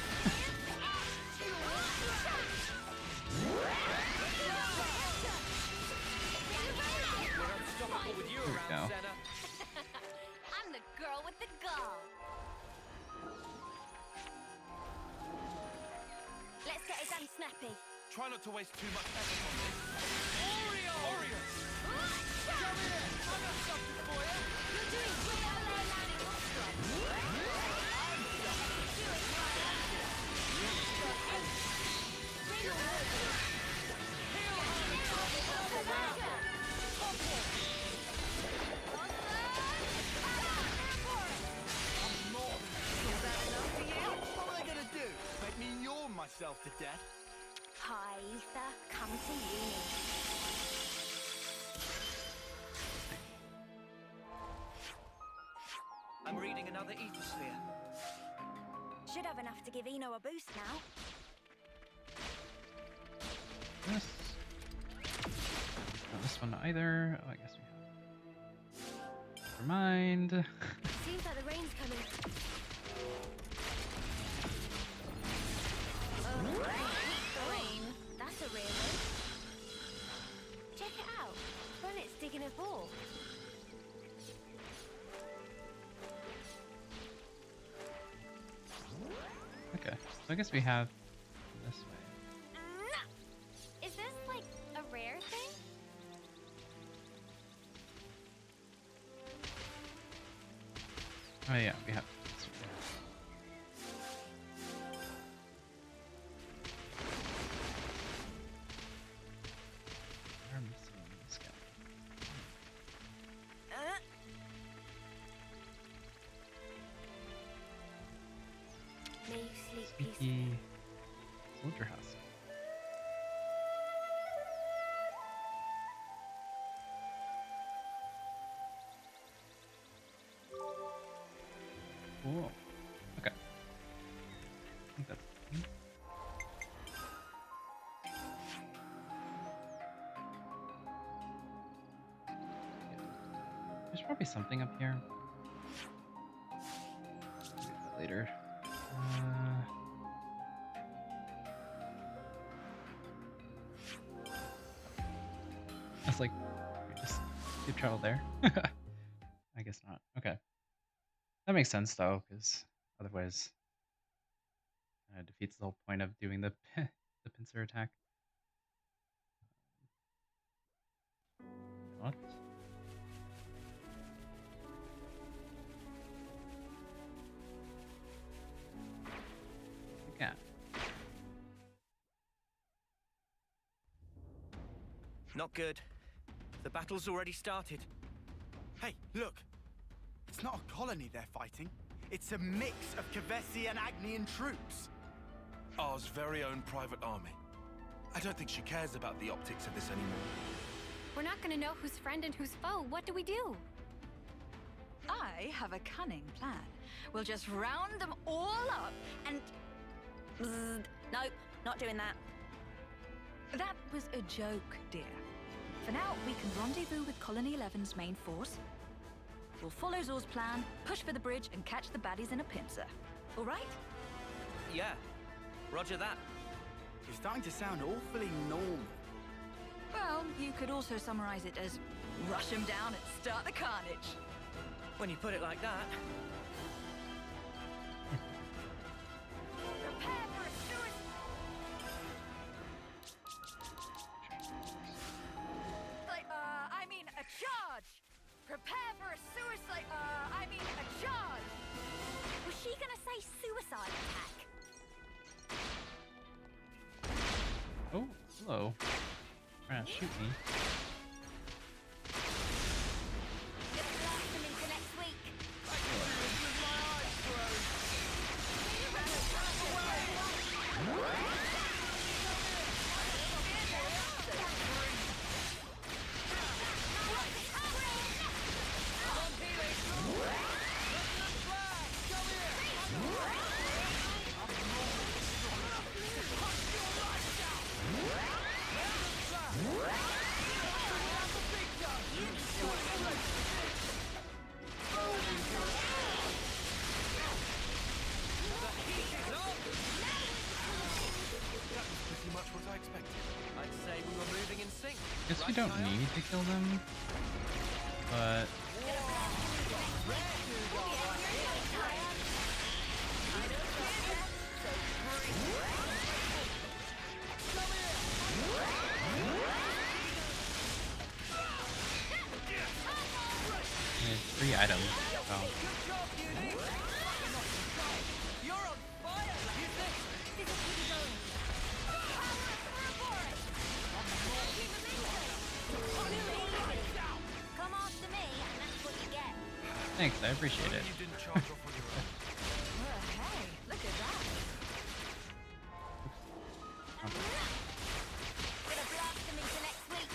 G: Unstoppable with you
A: There we
G: around,
A: go.
G: Senna.
F: I'm the girl with the gall. Let's get it done snappy.
H: Try not to waste too much effort on this.
F: You're doing great out there, landing your strike.
E: What were they gonna do? Make me yawn myself to death?
F: Hi, Ether. Come to uni.
G: I'm reading another ether sphere.
F: Should have enough to give Eno a boost now.
A: This. Not this one either. Oh, I guess we have. Never mind.
F: Seems like the rain's coming. Oh, rain. That's a rare one. Check it out. Bullets digging a ball.
A: Okay, so I guess we have this way.
F: Is this like a rare thing?
A: Oh yeah, we have this way. I'm missing this guy. There's probably something up here. Maybe that later. I was like, we just keep travel there. I guess not. Okay. That makes sense though, because otherwise defeats the whole point of doing the the pincer attack. What? Yeah.
G: Not good. The battle's already started.
E: Hey, look! It's not a colony they're fighting. It's a mix of Kavesi and Agnian troops.
H: Ours very own private army. I don't think she cares about the optics of this anymore.
F: We're not gonna know who's friend and who's foe. What do we do?
I: I have a cunning plan. We'll just round them all up and...
F: Bzzz. Nope, not doing that.
I: That was a joke, dear. For now, we can rendezvous with Colony 11's main force. We'll follow Zor's plan, push for the bridge, and catch the baddies in a pincer. All right?
G: Yeah. Roger that.
E: You're starting to sound awfully normal.
I: Well, you could also summarize it as rush them down and start the carnage.
G: When you put it like that.
F: Prepare for a suicide.
I: I mean a charge! Prepare for a suicide, I mean a charge!
F: Was she gonna say suicide attack?
A: Oh, hello. Trying to shoot me.
F: Gonna blast them into next week.
H: Pretty much what I expected.
G: I'd say we were moving in sync.
A: Guess we
G: Right,
A: don't
G: Kyle?
A: need to kill them, but there's 3 items. So
G: You're on fire!
F: Come after me, and that's what you get.
A: thanks, I appreciate it.
H: You didn't charge off on your own.
I: Well, hey, look at that.
F: Gonna blast them into next week.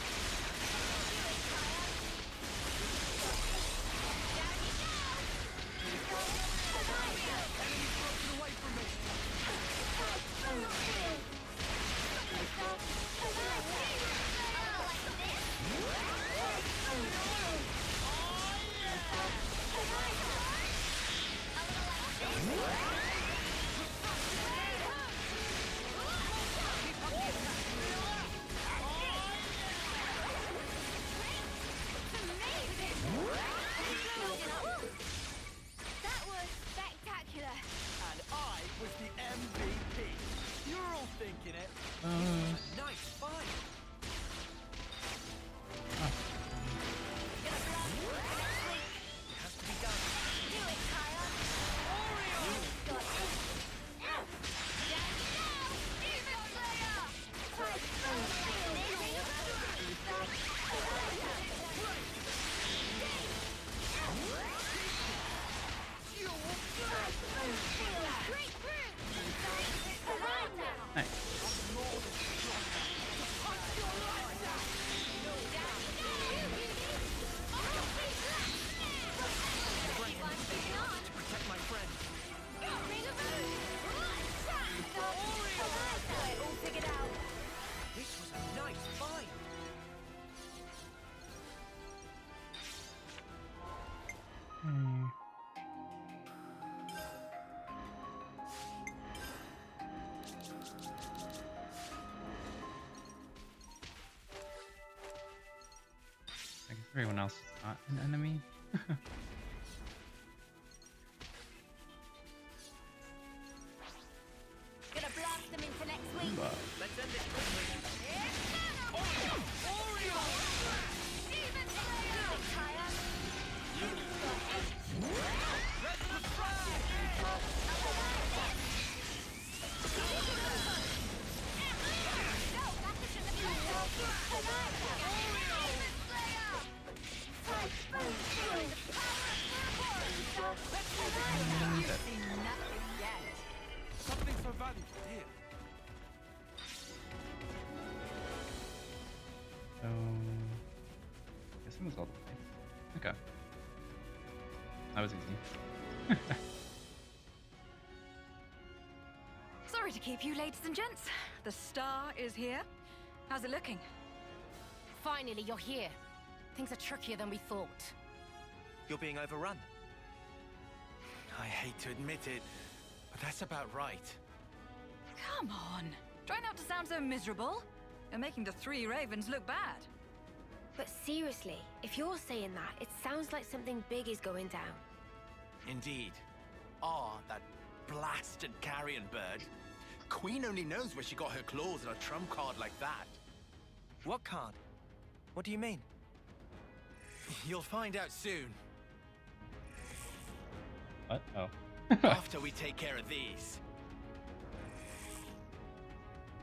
A: Everyone else is not an enemy.
F: Gonna blast them into next week.
G: Let's end this quickly.
F: Demon Slayer! Kaya.
G: Resonant fire!
F: No, that isn't the
H: Something so valuable here.
A: So, guessing was all the way. Okay. That was easy.
I: Sorry to keep you, ladies and gents. The star is here. How's it looking?
B: Finally, you're here. Things are trickier than we thought.
G: You're being overrun.
E: I hate to admit it, but that's about right.
I: Come on. Try not to sound so miserable. You're making the three ravens look bad.
F: But seriously, if you're saying that, it sounds like something big is going down.
E: Indeed. That blasted carrion bird. Queen only knows where she got her claws on a trump card like that.
G: What card? What do you mean?
E: You'll find out soon,
A: What? Oh.
E: after we take care of these.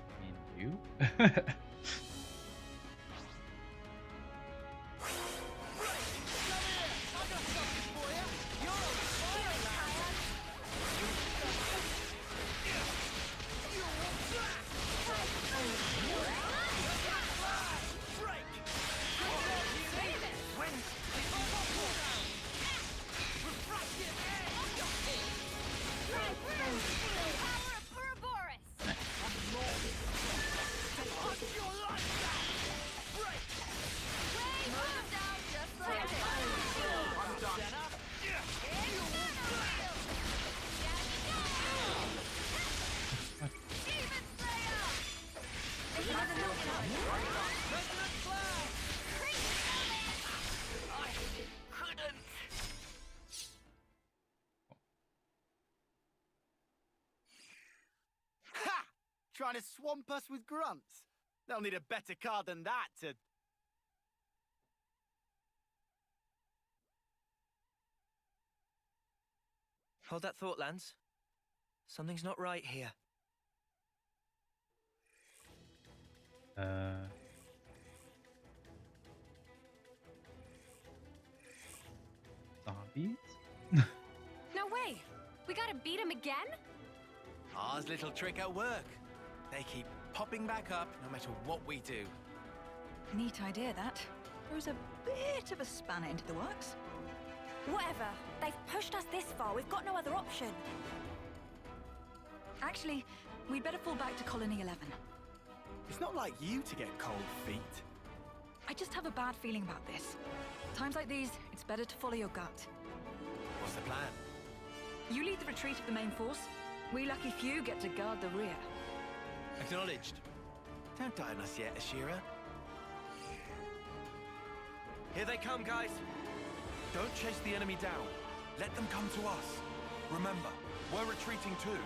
A: I mean, you?
E: Ha! Trying to swamp us with grunts. They'll need a better card than that to...
G: Hold that thought, Lance. Something's not right here.
A: Zombies?
B: No way! We gotta beat him again?
E: Ours little trick at work. They keep popping back up no matter what we do.
I: Neat idea, that. Throws a bit of a spanner into the works.
F: Whatever. They've pushed us this far. We've got no other option.
I: Actually, we'd better fall back to Colony 11.
E: It's not like you to get cold feet.
I: I just have a bad feeling about this. Times like these, it's better to follow your gut.
E: What's the plan?
I: You lead the retreat of the main force. We lucky few get to guard the rear.
E: Acknowledged. Don't die on us yet, Ashera.
G: Here they come, guys.
H: Don't chase the enemy down. Let them come to us. Remember, we're retreating too.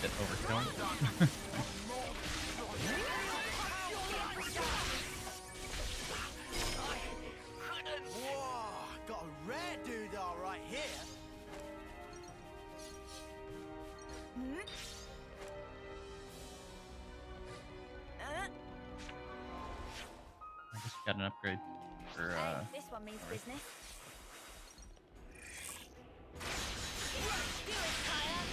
A: Bit overkill.
E: Whoa, got a rare dude all right here.
A: I just got an upgrade for
F: This one means business. Do it, Kaya.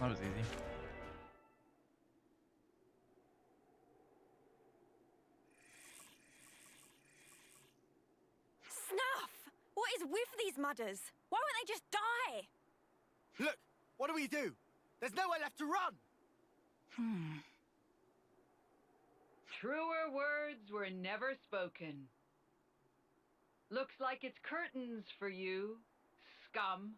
A: That was easy.
F: Snuff! What is with these mudders? Why won't they just die?
E: Look, what do we do? There's nowhere left to run!
K: Truer words were never spoken. Looks like it's curtains for you, scum.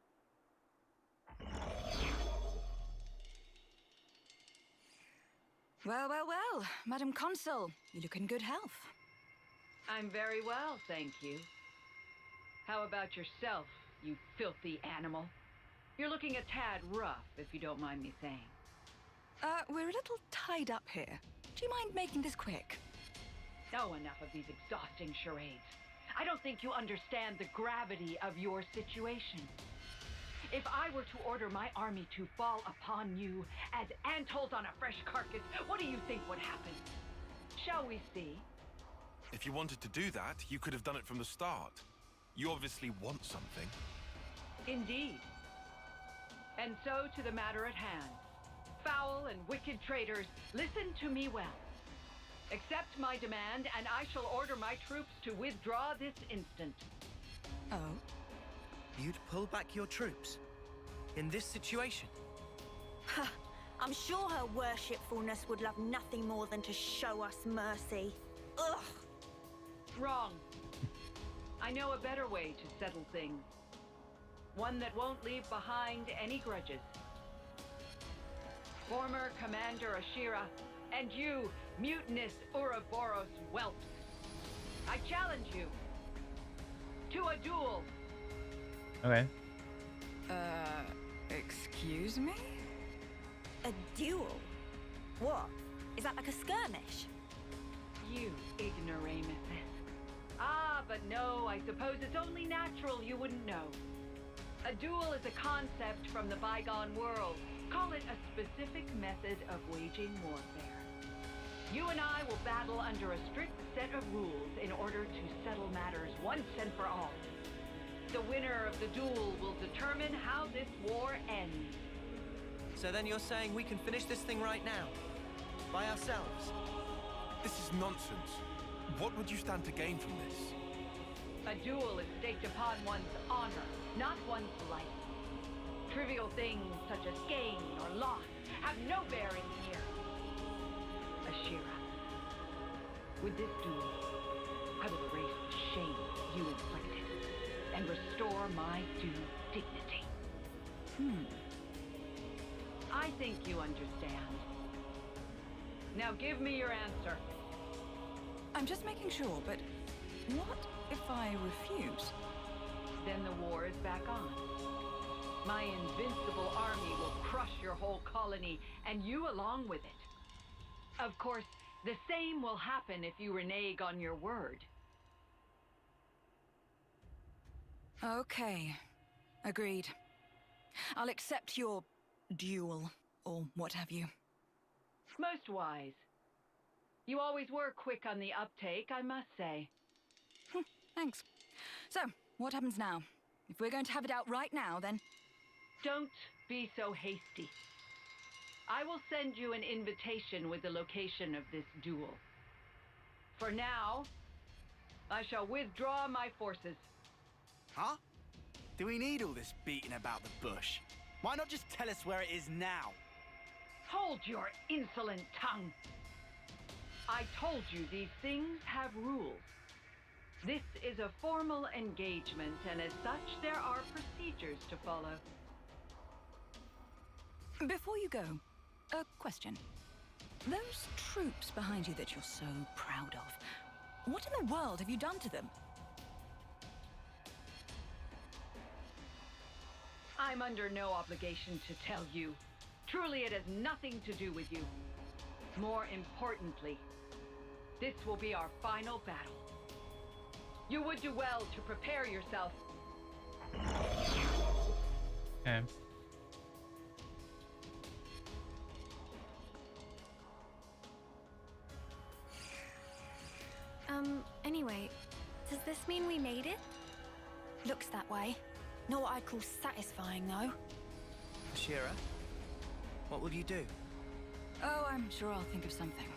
I: Well, well, well, Madam Consul, you look in good health.
K: I'm very well, thank you. How about yourself, you filthy animal? You're looking a tad rough, if you don't mind me saying.
I: We're a little tied up here. Do you mind making this quick?
K: Oh, enough of these exhausting charades. I don't think you understand the gravity of your situation. If I were to order my army to fall upon you as ant holes on a fresh carcass, what do you think would happen? Shall we see?
H: If you wanted to do that, you could have done it from the start. You obviously want something.
K: Indeed. And so to the matter at hand. Foul and wicked traitors, listen to me well. Accept my demand, and I shall order my troops to withdraw this instant.
I: Oh?
G: You'd pull back your troops? In this situation?
F: I'm sure her worshipfulness would love nothing more than to show us mercy. Ugh!
K: Wrong. I know a better way to settle things. One that won't leave behind any grudges. Former Commander Ashera, and you, mutinous Ouroboros whelps. I challenge you to a duel.
A: Okay.
I: Excuse me?
F: A duel? What? Is that like a skirmish?
K: You ignoramuses. Ah, but no, I suppose it's only natural you wouldn't know. A duel is a concept from the bygone world. Call it a specific method of waging warfare. You and I will battle under a strict set of rules in order to settle matters once and for all. The winner of the duel will determine how this war ends.
G: So then you're saying we can finish this thing right now? By ourselves?
H: This is nonsense. What would you stand to gain from this?
K: A duel is staked upon one's honor, not one's life. Trivial things such as gain or loss have no bearing here. Ashera, with this duel, I will erase the shame you inflicted and restore my due dignity. I think you understand. Now give me your answer.
I: I'm just making sure, but what if I refuse?
K: Then the war is back on. My invincible army will crush your whole colony, and you along with it. Of course, the same will happen if you renege on your word.
I: Okay. Agreed. I'll accept your duel, or what have you.
K: Most wise. You always were quick on the uptake, I must say.
I: Thanks. So, what happens now? If we're going to have it out right now, then...
K: Don't be so hasty. I will send you an invitation with the location of this duel. For now, I shall withdraw my forces.
E: Huh? Do we need all this beating about the bush? Why not just tell us where it is now?
K: Hold your insolent tongue. I told you these things have rules. This is a formal engagement, and as such, there are procedures to follow.
I: Before you go, a question. Those troops behind you that you're so proud of, what in the world have you done to them?
K: I'm under no obligation to tell you. Truly, it has nothing to do with you. More importantly, this will be our final battle. You would do well to prepare yourself.
A: Okay.
F: Anyway, does this mean we made it? Looks that way. Not what I'd call satisfying, though.
G: Ashera, What will you do?
I: Oh, I'm sure I'll think of something.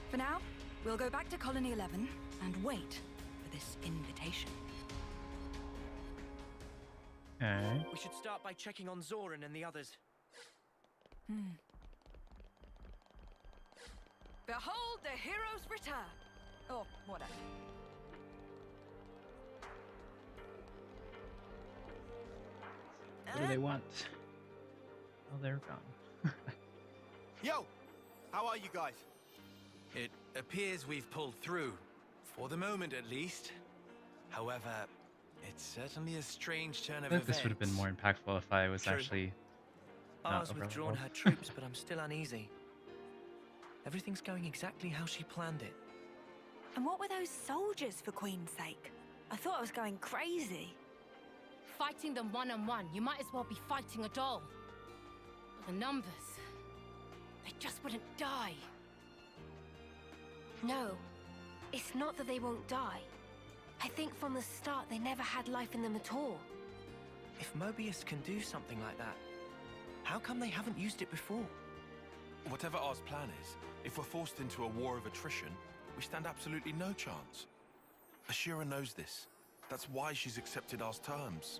I: For now, we'll go back to Colony 11 and wait for this invitation.
A: Okay.
G: We should start by checking on Zoran and the others.
I: Behold the hero's return! Or whatever.
A: What do they want? Oh, they're gone.
E: Yo! How are you guys? It appears we've pulled through. For the moment, at least. However, it's certainly a strange turn
A: I
E: of
A: think
E: events.
A: this would have been more impactful if I was
G: True.
A: actually not
G: Ars
A: overleveled.
G: withdrawn her troops, but I'm still uneasy. Everything's going exactly how she planned it.
F: And what were those soldiers, for Queen's sake? I thought I was going crazy.
L: Fighting them one-on-one, you might as well be fighting a doll. But the numbers, they just wouldn't die.
F: No, it's not that they won't die. I think from the start they never had life in them at all.
G: If Mobius can do something like that, how come they haven't used it before?
H: Whatever R's plan is, if we're forced into a war of attrition, we stand absolutely no chance. Ashera knows this. That's why she's accepted R's terms.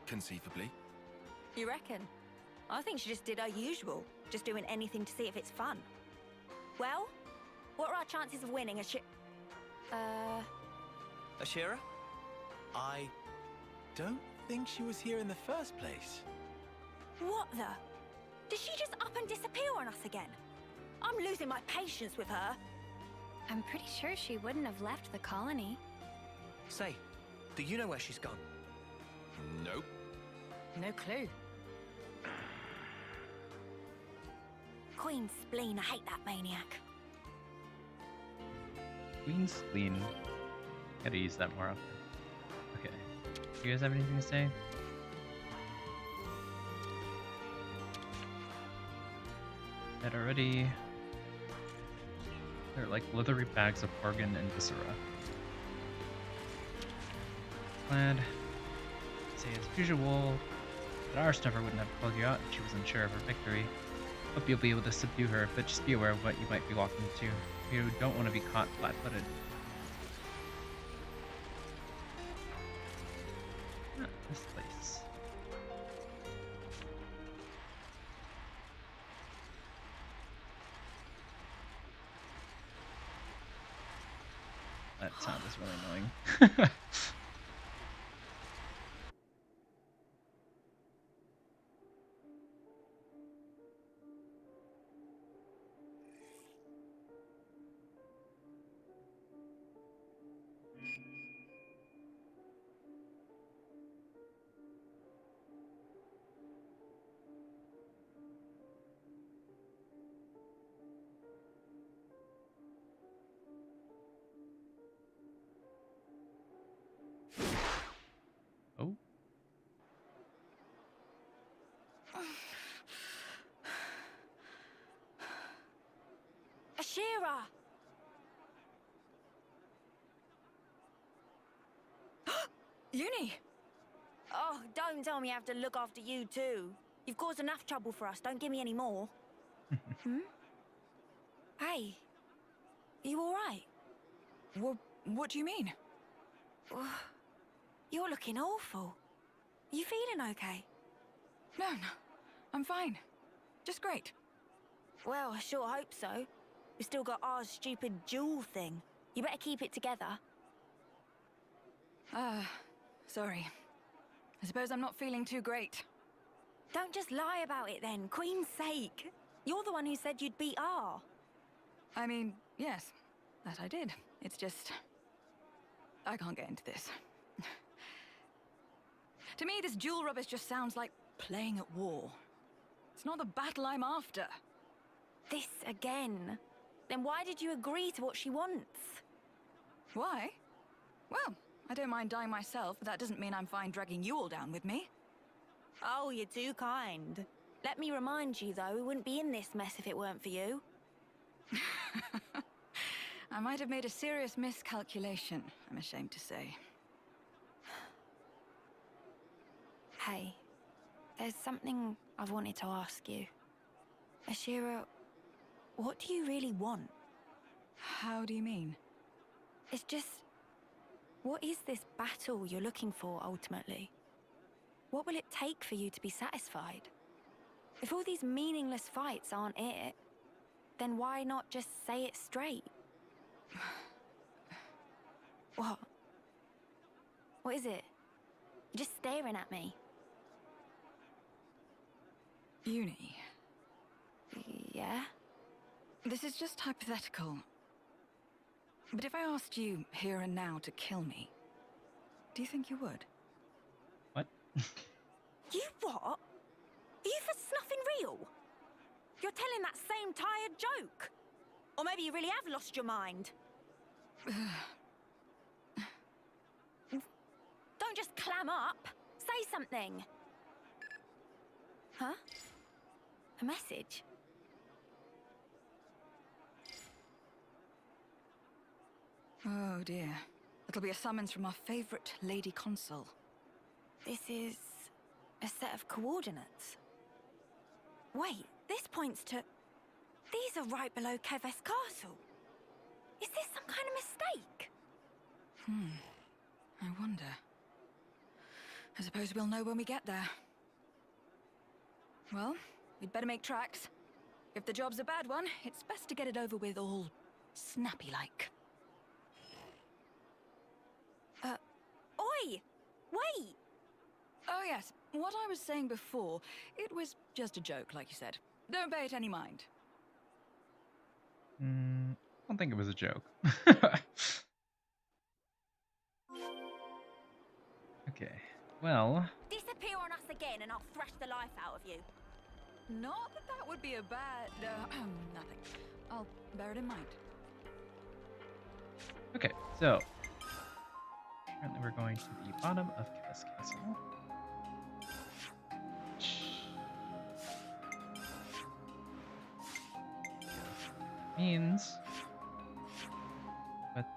H: Conceivably.
F: You reckon? I think she just did her usual, just doing anything to see if it's fun. Well, what are our chances of winning a
G: Ashera?
E: I don't think she was here in the first place.
F: What the? Did she just up and disappear on us again? I'm losing my patience with her.
M: I'm pretty sure she wouldn't have left the colony.
G: Say, do you know where she's gone?
H: Nope.
L: No clue.
F: Queen's spleen, I hate that maniac.
A: Queen's spleen. Gotta use that more often. Okay. Do you guys have anything to say? That already. They're like leathery bags of organ and viscera. Glad. Say as usual that our stuffer wouldn't have pulled you out if she wasn't sure of her victory. Hope you'll be able to subdue her, but just be aware of what you might be walking into. You don't want to be caught flat-footed. Ah, this place. That sound is really annoying. Oh.
F: Ashera!
I: Uni!
F: Oh, don't tell me I have to look after you too. You've caused enough trouble for us, don't give me any more. Hey, you alright?
I: What do you mean?
F: You're looking awful. You feeling okay?
I: No, I'm fine. Just great.
F: Well, I sure hope so. We've still got our stupid jewel thing. You better keep it together.
I: Sorry. I suppose I'm not feeling too great.
F: Don't just lie about it then, Queen's sake. You're the one who said you'd beat R.
I: I mean, yes, that I did. It's just... I can't get into this. To me, this jewel rubbish just sounds like playing at war. It's not the battle I'm after.
F: This again. Then why did you agree to what she wants?
I: Why? Well, I don't mind dying myself, but that doesn't mean I'm fine dragging you all down with me.
F: Oh, you're too kind. Let me remind you, though, we wouldn't be in this mess if it weren't for you.
I: I might have made a serious miscalculation, I'm ashamed to say.
M: Hey, there's something I've wanted to ask you. Ashera, what do you really want?
I: How do you mean?
M: It's just, what is this battle you're looking for ultimately? What will it take for you to be satisfied? If all these meaningless fights aren't it, then why not just say it straight? What? What is it? You're just staring at me.
I: Uni.
M: Yeah?
I: This is just hypothetical. But if I asked you here and now to kill me, do you think you would?
A: What?
M: You what? Are you for snuffing real? You're telling that same tired joke? Or maybe you really have lost your mind? Don't just clam up. Say something. Huh? A message?
I: Oh dear. It'll be a summons from our favorite Lady Consul.
M: This is a set of coordinates. Wait, this points to... These are right below Keves Castle. Is this some kind of mistake?
I: I wonder. I suppose we'll know when we get there. Well, we'd better make tracks. If the job's a bad one, it's best to get it over with all snappy-like.
M: Oi! Wait!
I: Oh yes, what I was saying before, it was just a joke, like you said. Don't pay it any mind.
A: I don't think it was a joke. Okay, well...
M: Disappear on us again and I'll thrash the life out of you.
I: Not that that would be a bad... nothing. I'll bear it in mind.
A: Okay, so... Currently we're going to the bottom of Keves Castle. Means... But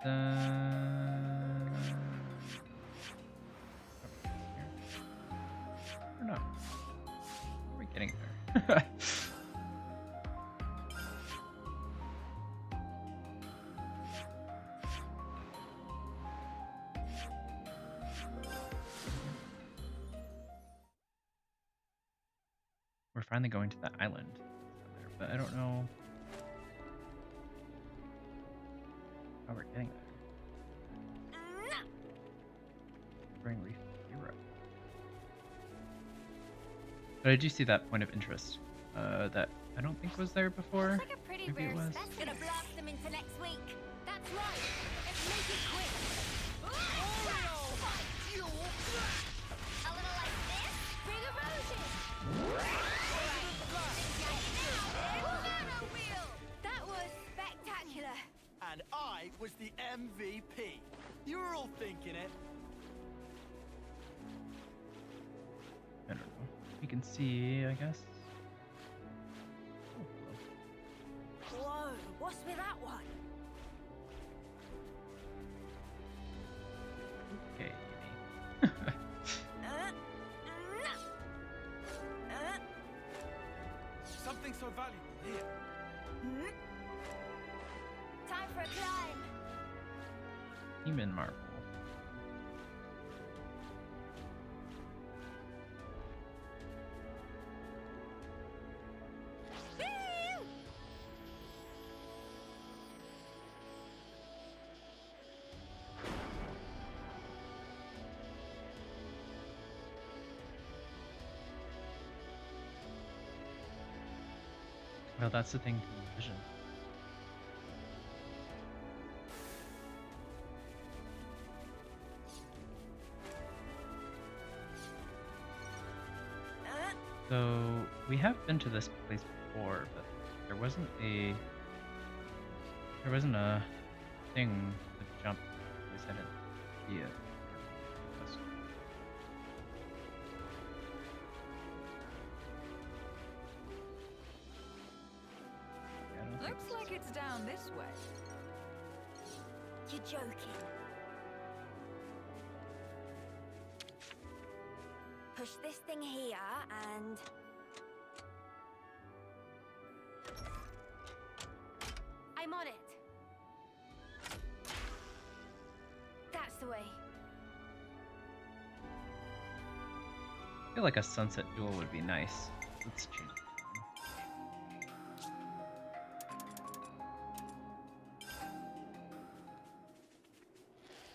A: or no. Are we getting there? We're finally going to the island, but I don't know how we're getting there. Bring Reef Hero. But I do see that point of interest that I don't think was there before.
M: Looks like a pretty
A: Maybe it
M: rare
A: was.
M: specimen. Gonna blast them into next week. That's right. Let's make it quick. A little like this. Bring a roses. That was spectacular.
N: And I was the MVP. You were all thinking it.
A: I don't know. You can see, I guess. Oh, hello.
M: Whoa, what's with that one?
A: Okay,
H: Something so valuable here.
M: Time for a climb.
A: Human marble. Well, that's the thing from the vision. So we have been to this place before, but there wasn't a thing to jump. At least I didn't see it.
I: Looks like it's down this way.
M: You're joking.
F: Push this thing here and... I'm on it. That's the way.
A: I feel like a sunset duel would be nice. Let's change it.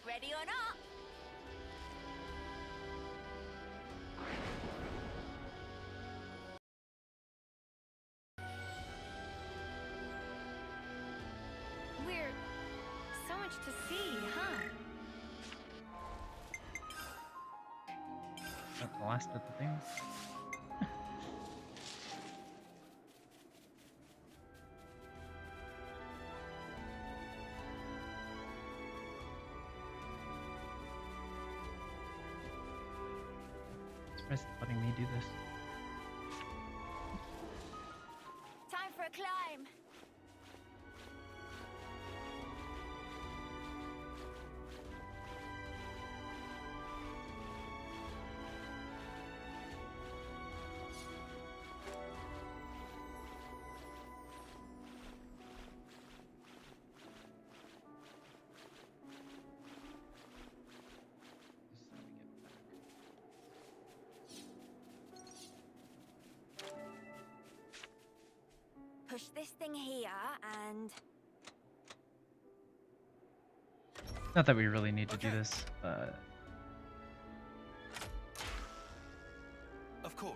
F: Ready or not? Weird. So much to see, huh?
A: That's the last of the things. Surprised it's letting me do this.
F: Time for a climb.
A: This is how we get back.
F: Push this thing here and...
A: Not that we really need to do this, but
H: Of course.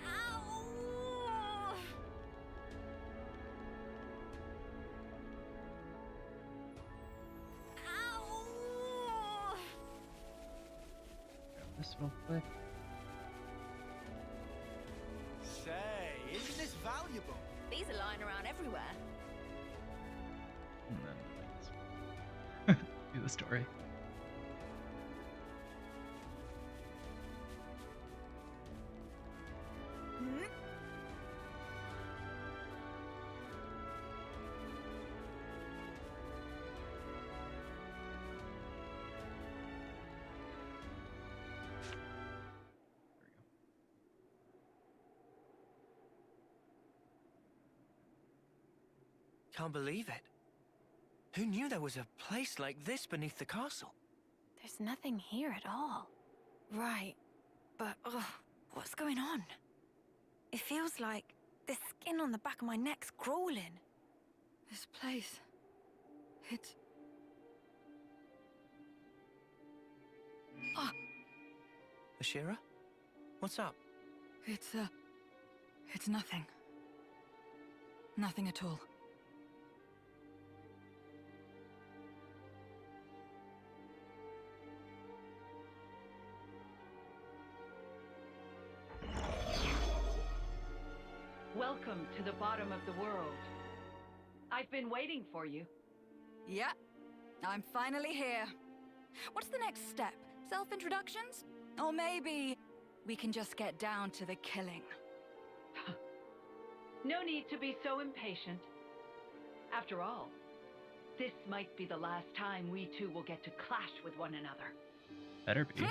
F: Ow! Ow!
A: grab this real quick.
N: Say, isn't this valuable?
F: These are lying around everywhere.
A: And then do the story.
F: Hmm?
G: Can't believe it. Who knew there was a place like this beneath the castle?
M: There's nothing here at all. Right, but what's going on? It feels like the skin on the back of my neck's crawling. This place, it's... Ah,
G: Ashera? What's up?
I: It's nothing. Nothing at all.
K: Welcome to the bottom of the world. I've been waiting for you.
I: Yeah, I'm finally here. What's the next step? Self-introductions? Or maybe we can just get down to the killing.
K: No need to be so impatient. After all, this might be the last time we two will get to clash with one another.
A: Better be.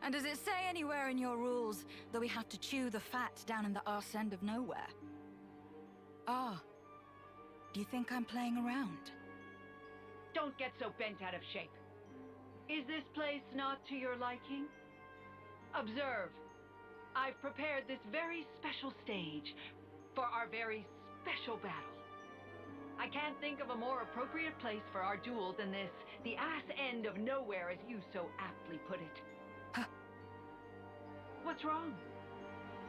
I: And does it say anywhere in your rules that we have to chew the fat down in the arse end of nowhere? Ah, do you think I'm playing around?
K: Don't get so bent out of shape. Is this place not to your liking? Observe. I've prepared this very special stage for our very special battle. I can't think of a more appropriate place for our duel than this, the ass end of nowhere, as you so aptly put it. What's wrong?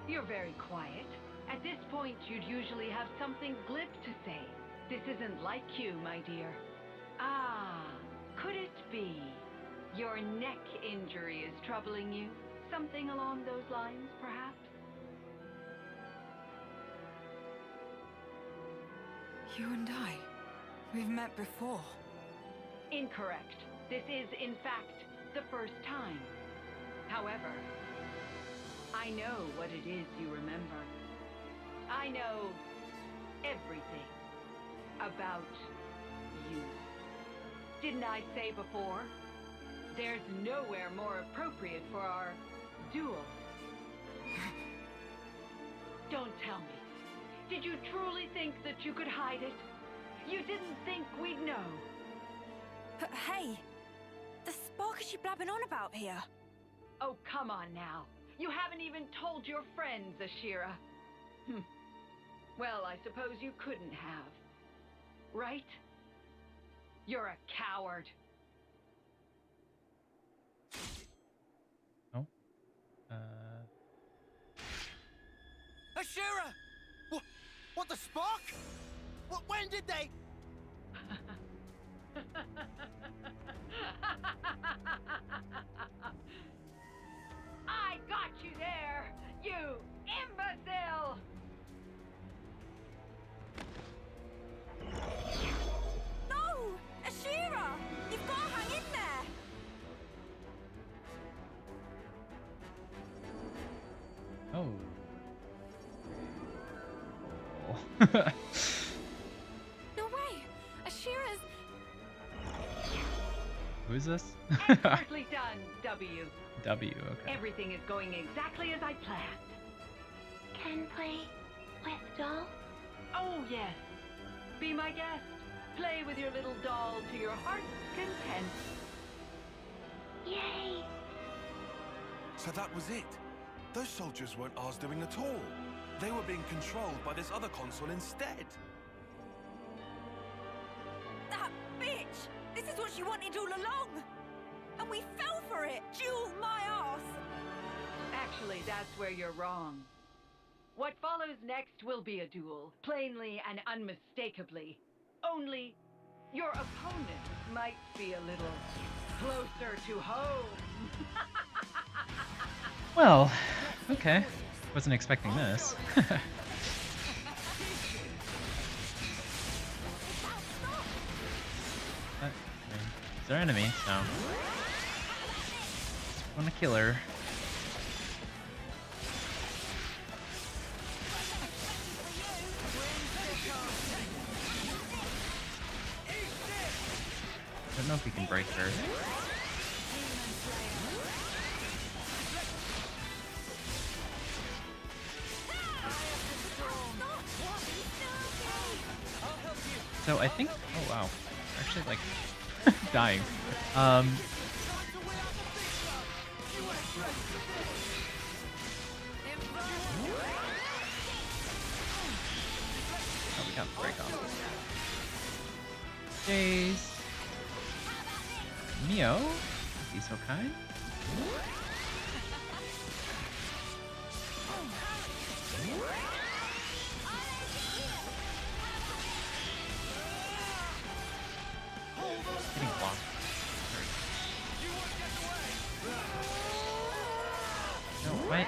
K: You're very quiet. At this point, you'd usually have something glib to say. This isn't like you, my dear. Ah, could it be your neck injury is troubling you? Something along those lines, perhaps?
I: You and I, we've met before.
K: Incorrect. This is, in fact, the first time. However, I know what it is you remember. I know everything about you. Didn't I say before? There's nowhere more appropriate for our duel. Don't tell me. Did you truly think that you could hide it? You didn't think we'd know?
M: But hey, the spark is she blabbing on about here?
K: Oh, come on now. You haven't even told your friends, Ashera. Well, I suppose you couldn't have. Right? You're a coward.
A: Oh.
N: Ashera! What the spark? When did they?
K: I got you there, you imbecile!
M: No! Ashera! You've got to hang in there!
A: Oh.
M: No way! Ashera's...
A: Who is this?
K: Expertly done, W.
A: W, okay.
K: Everything is going exactly as I planned.
F: Can play with doll?
K: Oh, yes. Be my guest. Play with your little doll to your heart's content.
F: Yay!
H: So that was it. Those soldiers weren't ours doing at all. They were being controlled by this other console instead.
M: That bitch! This is what she wanted all along! And we fell for it! Jewel my ass!
K: Actually, that's where you're wrong. What follows next will be a duel, plainly and unmistakably. Only, your opponent might be a little closer to home.
A: Well, okay. Wasn't expecting this. I mean, it's our enemy, so just wanna kill her. I don't know if we can break her. So I think, oh wow, we're actually like dying. Oh, we got the break off. Jace. Mio, is he so kind? Getting blocked. No, what?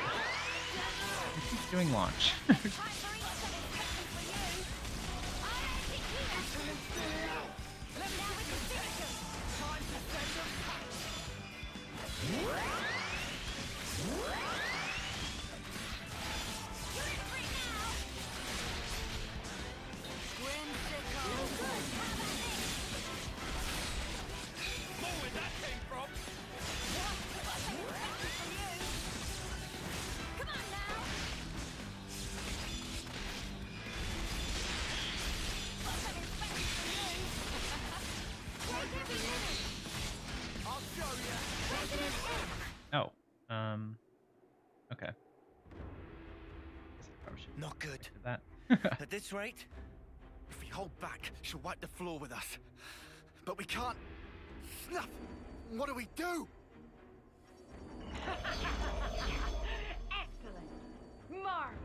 A: He keeps doing launch. Oh, okay. Guess I probably should
G: Not good.
A: do that.
N: At this rate, if we hold back, she'll wipe the floor with us. But we can't. Snuff! What do we do?
K: Excellent. Marvelous.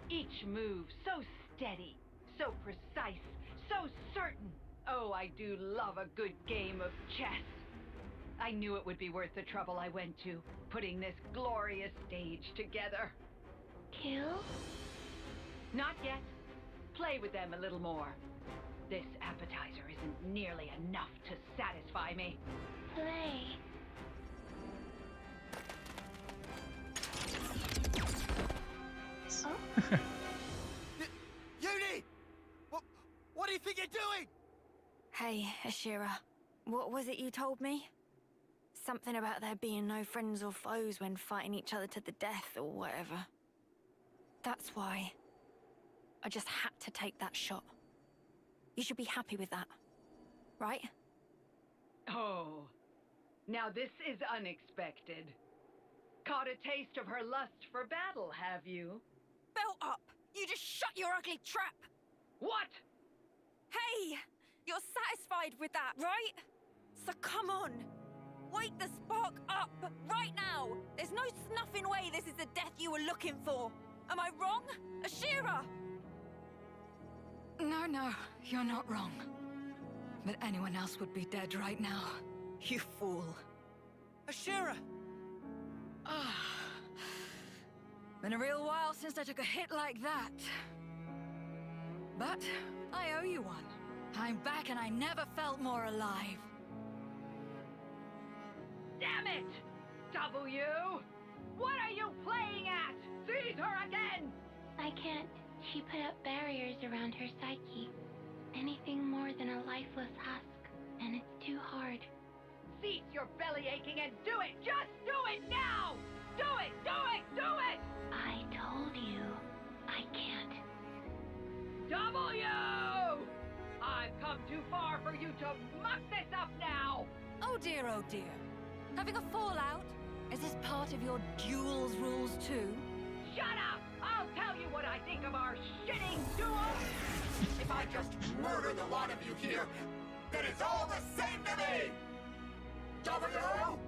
K: Each move so steady, so precise, so certain. Oh, I do love a good game of chess. I knew it would be worth the trouble I went to, putting this glorious stage together.
F: Kill?
K: Not yet. Play with them a little more. This appetizer isn't nearly enough to satisfy me.
F: Play.
K: Oh?
N: Uni! What do you think you're doing?
M: Hey, Ashera. What was it you told me? Something about there being no friends or foes when fighting each other to the death or whatever. That's why I just had to take that shot. You should be happy with that, right?
K: Oh, now this is unexpected. Caught a taste of her lust for battle, have you?
M: Belt up! You just shut your ugly trap!
K: What?
M: Hey! You're satisfied with that, right? So come on! Wake the spark up! Right now! There's no snuffing way this is the death you were looking for! Am I wrong? Ashera!
I: No, you're not wrong. But anyone else would be dead right now. You fool.
G: Ashera!
I: Been a real while since I took a hit like that. But I owe you one. I'm back and I never felt more alive.
K: Damn it! W! What are you playing at? Seize her again!
O: I can't. She put up barriers around her psyche. Anything more than a lifeless husk, and it's too hard.
K: Cease your belly aching and do it! Just do it now! Do it! Do it! Do it!
O: I told you, I can't.
K: W! I've come too far for you to muck this up now!
I: Oh dear, oh dear. Having a fallout? Is this part of your duels rules too?
K: Shut up! I'll tell you what I think of our shitting duel!
N: If I just murder the one of you here, then it's all the same to me! W!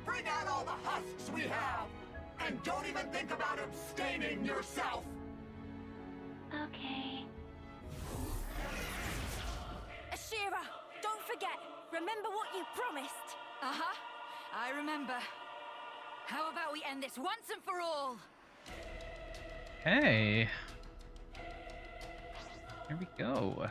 N: Bring out all the husks we have! And don't even think about abstaining yourself!
O: Okay.
M: Ashera, don't forget. Remember what you promised.
I: Uh-huh. I remember. How about we end this once and for all?
A: Hey. Here we go.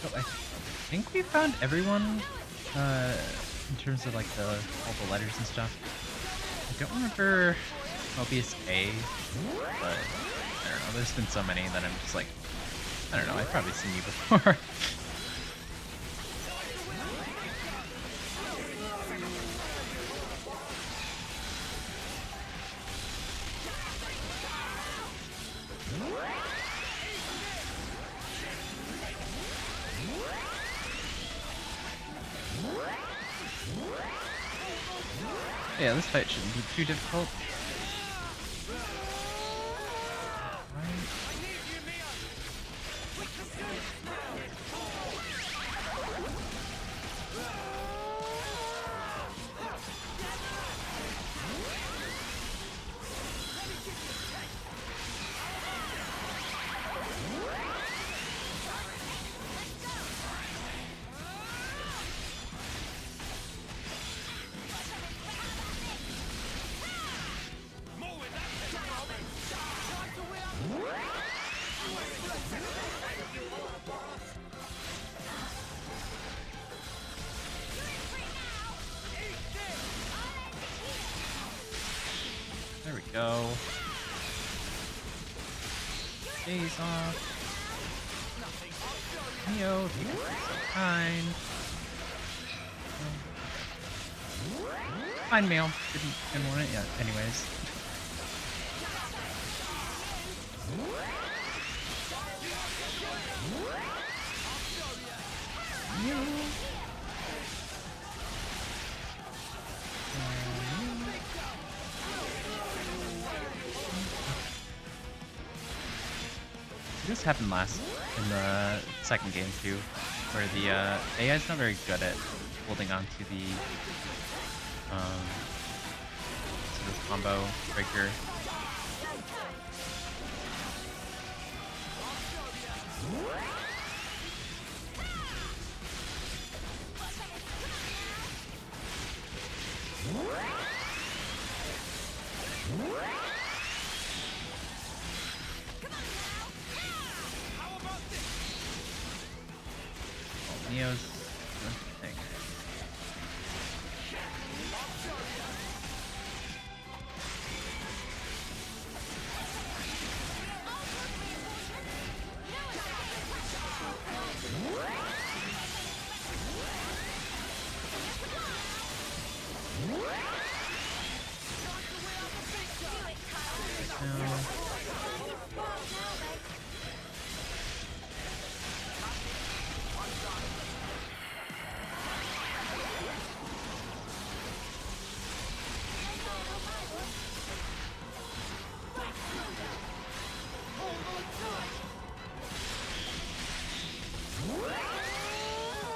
A: So I think we found everyone in terms of like all the letters and stuff. I don't remember Mobius A, but I don't know. There's been so many that I'm just like, I don't know. I've probably seen you before. Yeah, this fight shouldn't be too difficult. There we go. Days off. Neo, if you can be so kind. Fine mail. Didn't want it yet, anyways. Neo. This happened last in the second game too, where the AI is not very good at holding on to the sort of combo trigger. Neo's thing.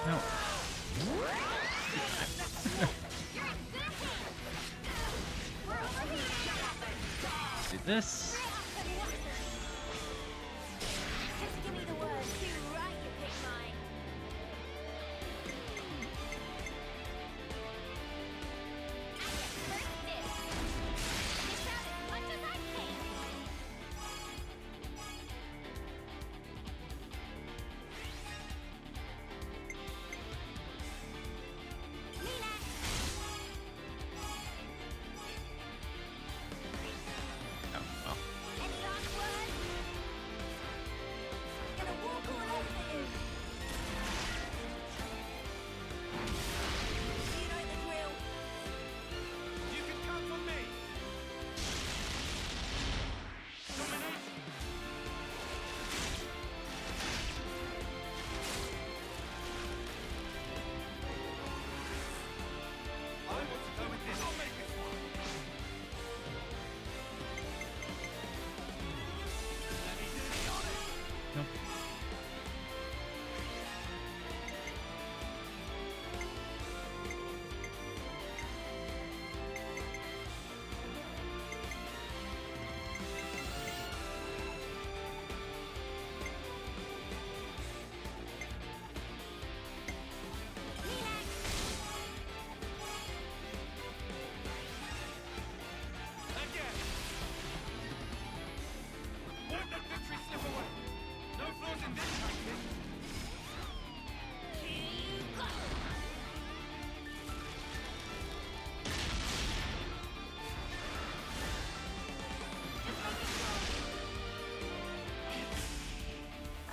A: No. Do this.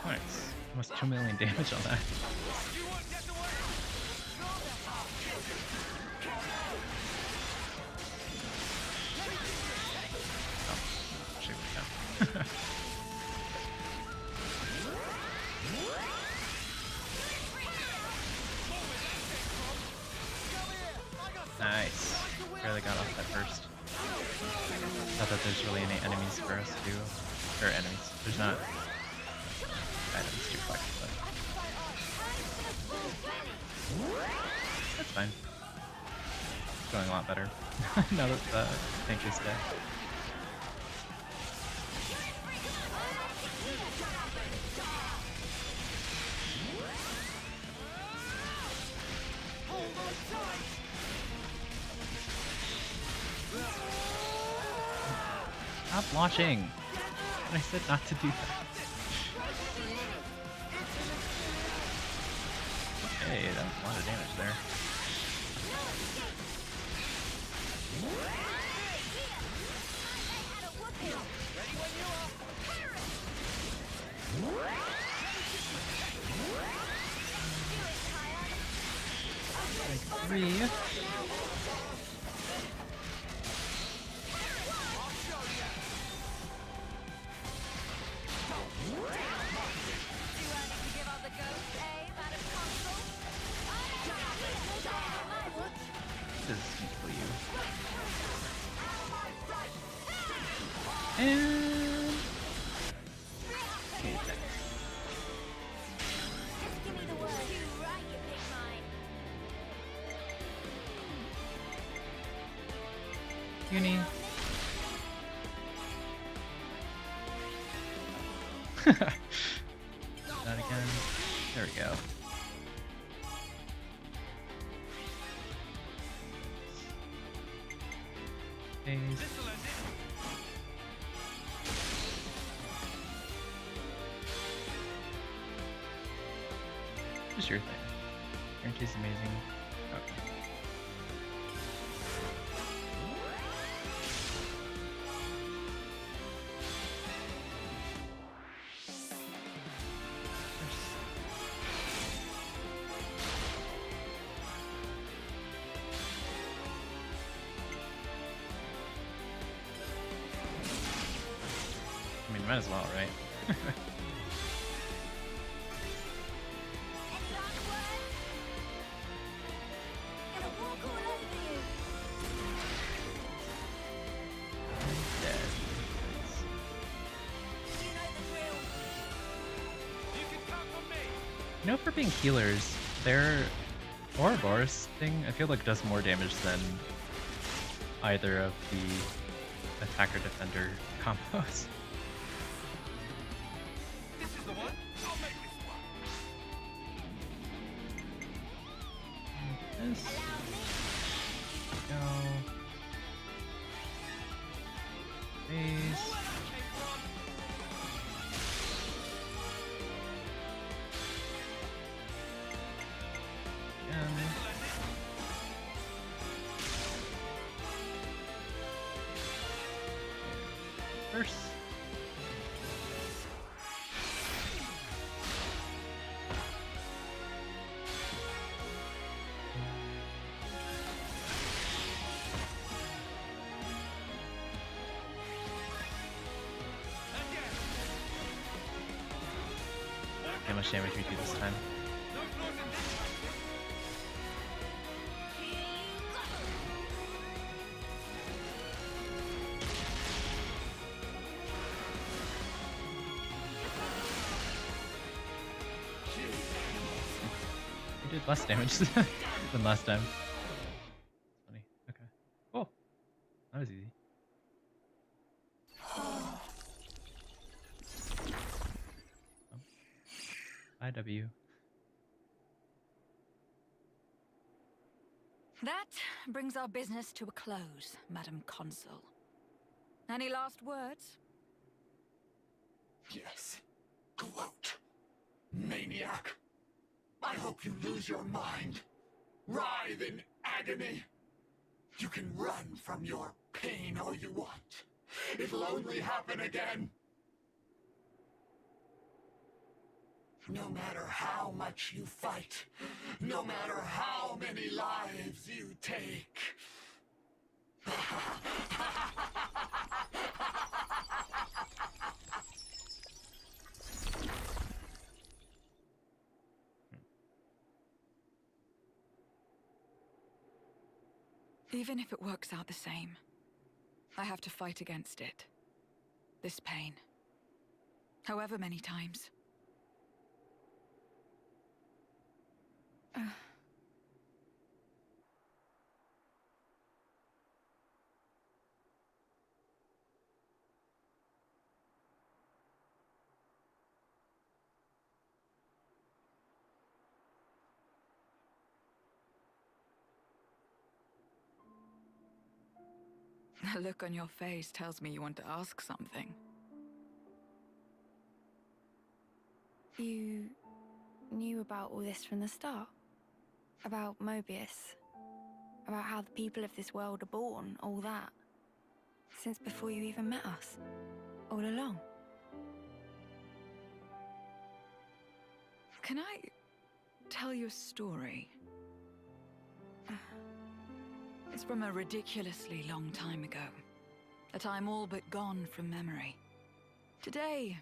A: Nice. Almost 2 million damage on that. Oh, shoot, yeah. Nice. Barely got off that first. Not that there's really any enemies for us to... Or enemies. There's not items to collect, but... That's fine. It's going a lot better. Now that the tank is dead. Stop launching! I said not to do that. Okay, that was a lot of damage there. Like 3. And... Okay, thanks. Uni. That again. There we go. Phase. Just your thing. Guarantee's amazing. Okay. I mean, might as well, right? You know, for being healers, their Ouroboros thing, I feel like does more damage than either of the attacker-defender combos.
N: This is the one. I'll make this one.
A: This. Go. Base. First. How much damage we do this time? We did less damage than last time. Funny. Okay. Cool. That was easy. IW.
I: That brings our business to a close, Madam Consul. Any last words?
N: Yes. Gloat. Maniac. I hope you lose your mind. Writhe in agony. You can run from your pain all you want. It'll only happen again. No matter how much you fight, no matter how many lives you take.
I: Even if it works out the same, I have to fight against it. This pain. However many times. The look on your face tells me you want to ask something.
M: You knew about all this from the start? About Mobius? About how the people of this world are born, all that? Since before you even met us? All along?
I: Can I tell you a story? It's from a ridiculously long time ago. A time all but gone from memory. Today,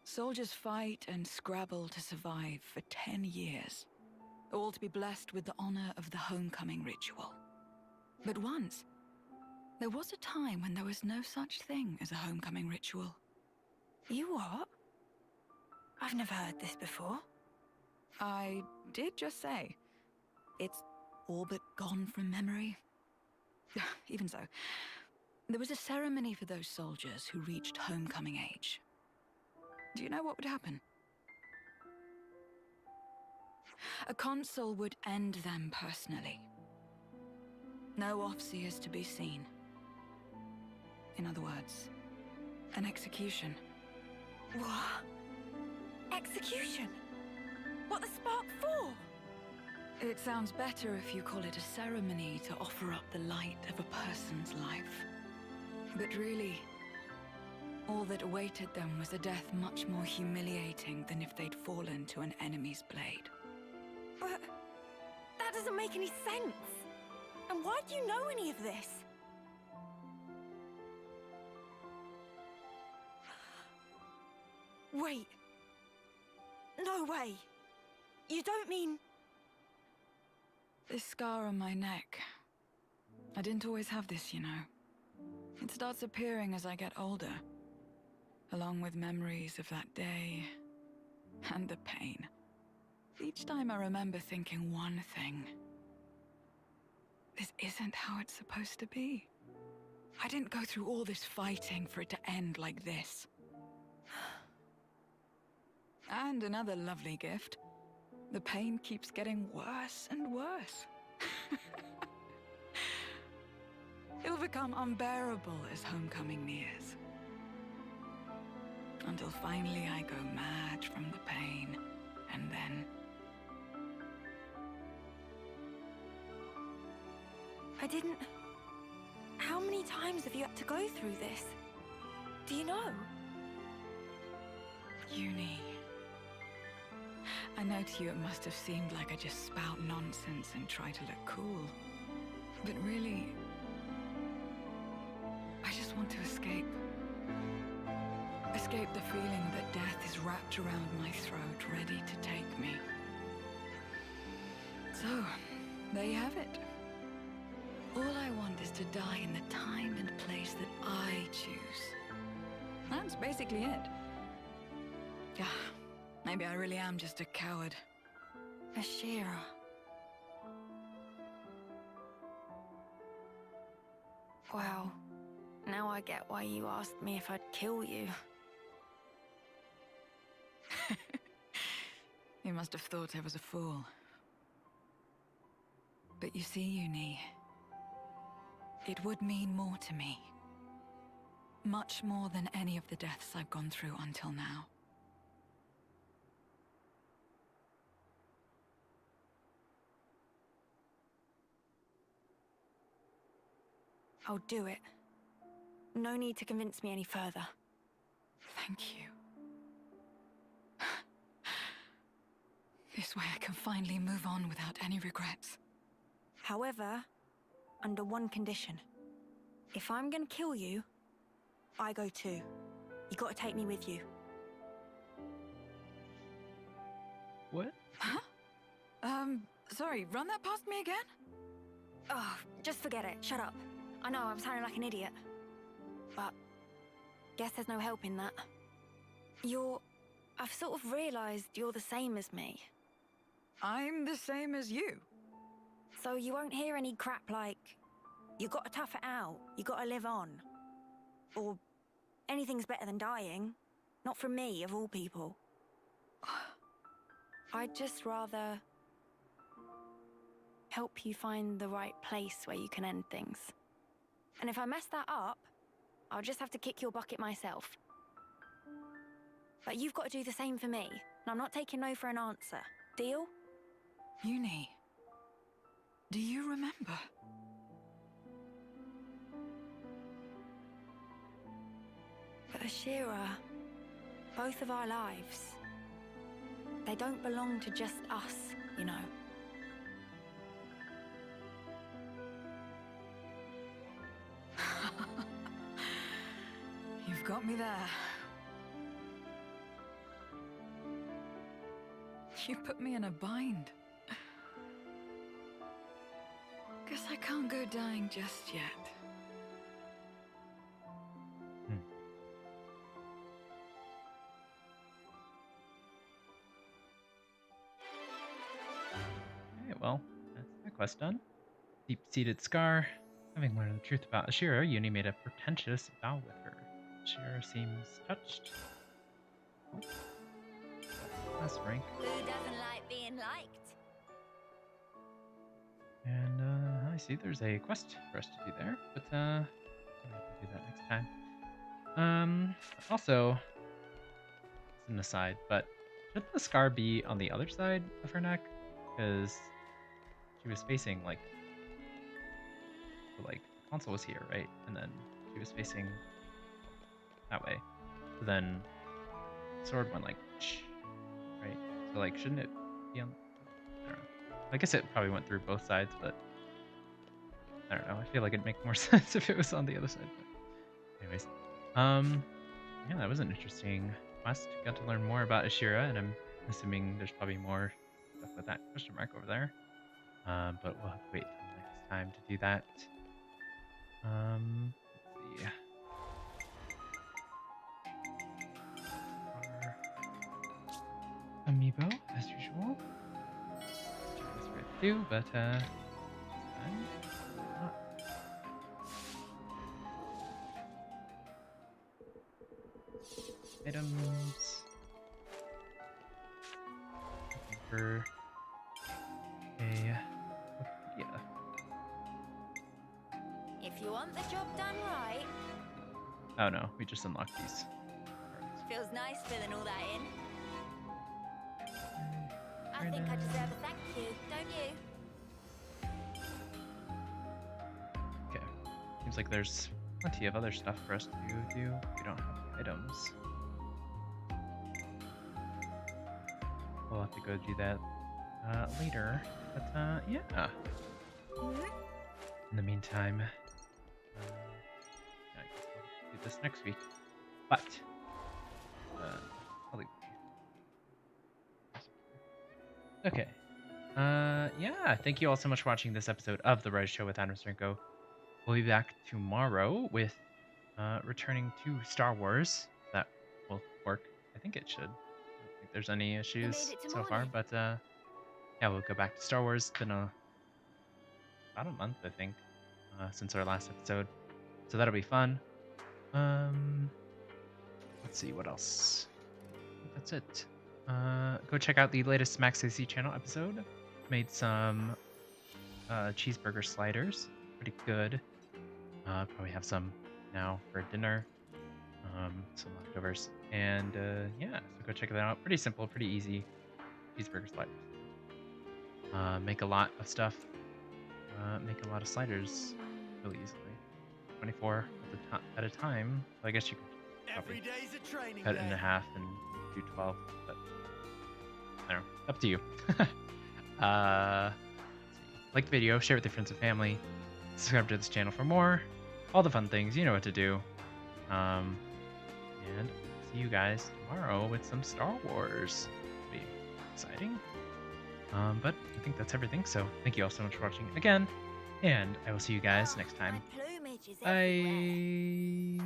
I: soldiers fight and scrabble to survive for 10 years. All to be blessed with the honor of the homecoming ritual. But once, there was a time when there was no such thing as a homecoming ritual.
M: You what? I've never heard this before.
I: I did just say, it's all but gone from memory. Even so, there was a ceremony for those soldiers who reached homecoming age. Do you know what would happen? A consul would end them personally. No officers to be seen. In other words, an execution.
M: What? Execution? What the spark for?
I: It sounds better if you call it a ceremony to offer up the light of a person's life. But really, all that awaited them was a death much more humiliating than if they'd fallen to an enemy's blade.
M: But that doesn't make any sense. And why do you know any of this? Wait. No way. You don't mean...
I: This scar on my neck. I didn't always have this, you know. It starts appearing as I get older, along with memories of that day and the pain. Each time I remember thinking one thing. This isn't how it's supposed to be. I didn't go through all this fighting for it to end like this. And another lovely gift. The pain keeps getting worse and worse. It'll become unbearable as homecoming nears. Until finally I go mad from the pain, and then...
M: I didn't... How many times have you had to go through this? Do you know?
I: Uni. I know to you it must have seemed like I just spout nonsense and try to look cool. But really, I just want to escape. Escape the feeling that death is wrapped around my throat, ready to take me. So, there you have it. All I want is to die in the time and place that I choose. That's basically it. Yeah. Maybe I really am just a coward.
M: Ashera. Wow. Now I get why you asked me if I'd kill you.
I: You must have thought I was a fool. But you see, Uni, it would mean more to me. Much more than any of the deaths I've gone through until now.
M: I'll do it. No need to convince me any further.
I: Thank you. This way I can finally move on without any regrets.
M: However, under one condition. If I'm gonna kill you, I go too. You gotta take me with you.
A: What?
I: Huh? Sorry, run that past me again?
M: Oh, just forget it. Shut up. I know, I'm sounding like an idiot. But guess there's no help in that. I've sort of realized you're the same as me.
I: I'm the same as you.
M: So you won't hear any crap like, you gotta tough it out, you gotta live on. Or, anything's better than dying. Not from me, of all people. I'd just rather help you find the right place where you can end things. And if I mess that up, I'll just have to kick your bucket myself. But you've got to do the same for me, and I'm not taking no for an answer. Deal?
I: Uni, do you remember?
M: But Ashera, both of our lives, they don't belong to just us, you know.
I: You've got me there. You put me in a bind. Guess I can't go dying just yet.
A: Okay, well, that's that quest done. Deep-seated scar. Having learned the truth about Ashera, Uni made a pretentious vow with her. Ashera seems touched. Oh. That's rank.
F: Who doesn't like being liked?
A: And I see there's a quest for us to do there, but we'll have to do that next time. Also, it's an aside, but should the scar be on the other side of her neck? Because she was facing like the console was here, right? And then she was facing that way. So then sword went like right. So like shouldn't it be on? I don't know. I guess it probably went through both sides, but I don't know. I feel like it'd make more sense if it was on the other side. But anyways, yeah, that was an interesting quest. Got to learn more about Ashera, and I'm assuming there's probably more stuff with that question mark over there. But we'll have to wait till next time to do that. Let's see. Our amiibo, as usual. Check this right too, but this time, not. Items. Looking for a Wikipedia.
F: If you want the job done right,
A: Oh no, we just unlocked these.
F: feels nice filling all that in. I think I deserve a thank you, don't you?
A: Okay. Seems like there's plenty of other stuff for us to do. We don't have the items. We'll have to go do that later. But yeah. In the meantime, yeah, I guess we'll do this next week. But I'll leave it. Okay. Yeah, thank you all so much for watching this episode of The Rise Show with Adam Sternko. We'll be back tomorrow with returning to Star Wars. That will work. I think it should. I don't think there's any issues so far, but yeah, we'll go back to Star Wars. It's been about a month, I think, since our last episode. So that'll be fun. Let's see what else. I think that's it. Go check out the latest Max AC channel episode. Made some cheeseburger sliders. Pretty good. Probably have some now for dinner. Some leftovers. And yeah, so go check that out. Pretty simple, pretty easy cheeseburger sliders. Make a lot of stuff. Make a lot of sliders really easily. 24 at a time. So I guess you could probably cut it in half and do 12, but I don't know. Up to you. Like the video, share it with your friends and family. Subscribe to this channel for more. All the fun things, you know what to do. And see you guys tomorrow with some Star Wars. It'll be exciting. But I think that's everything. So thank you all so much for watching again. And I will see you guys next time. Bye.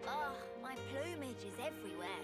F: Oh, my plumage is everywhere.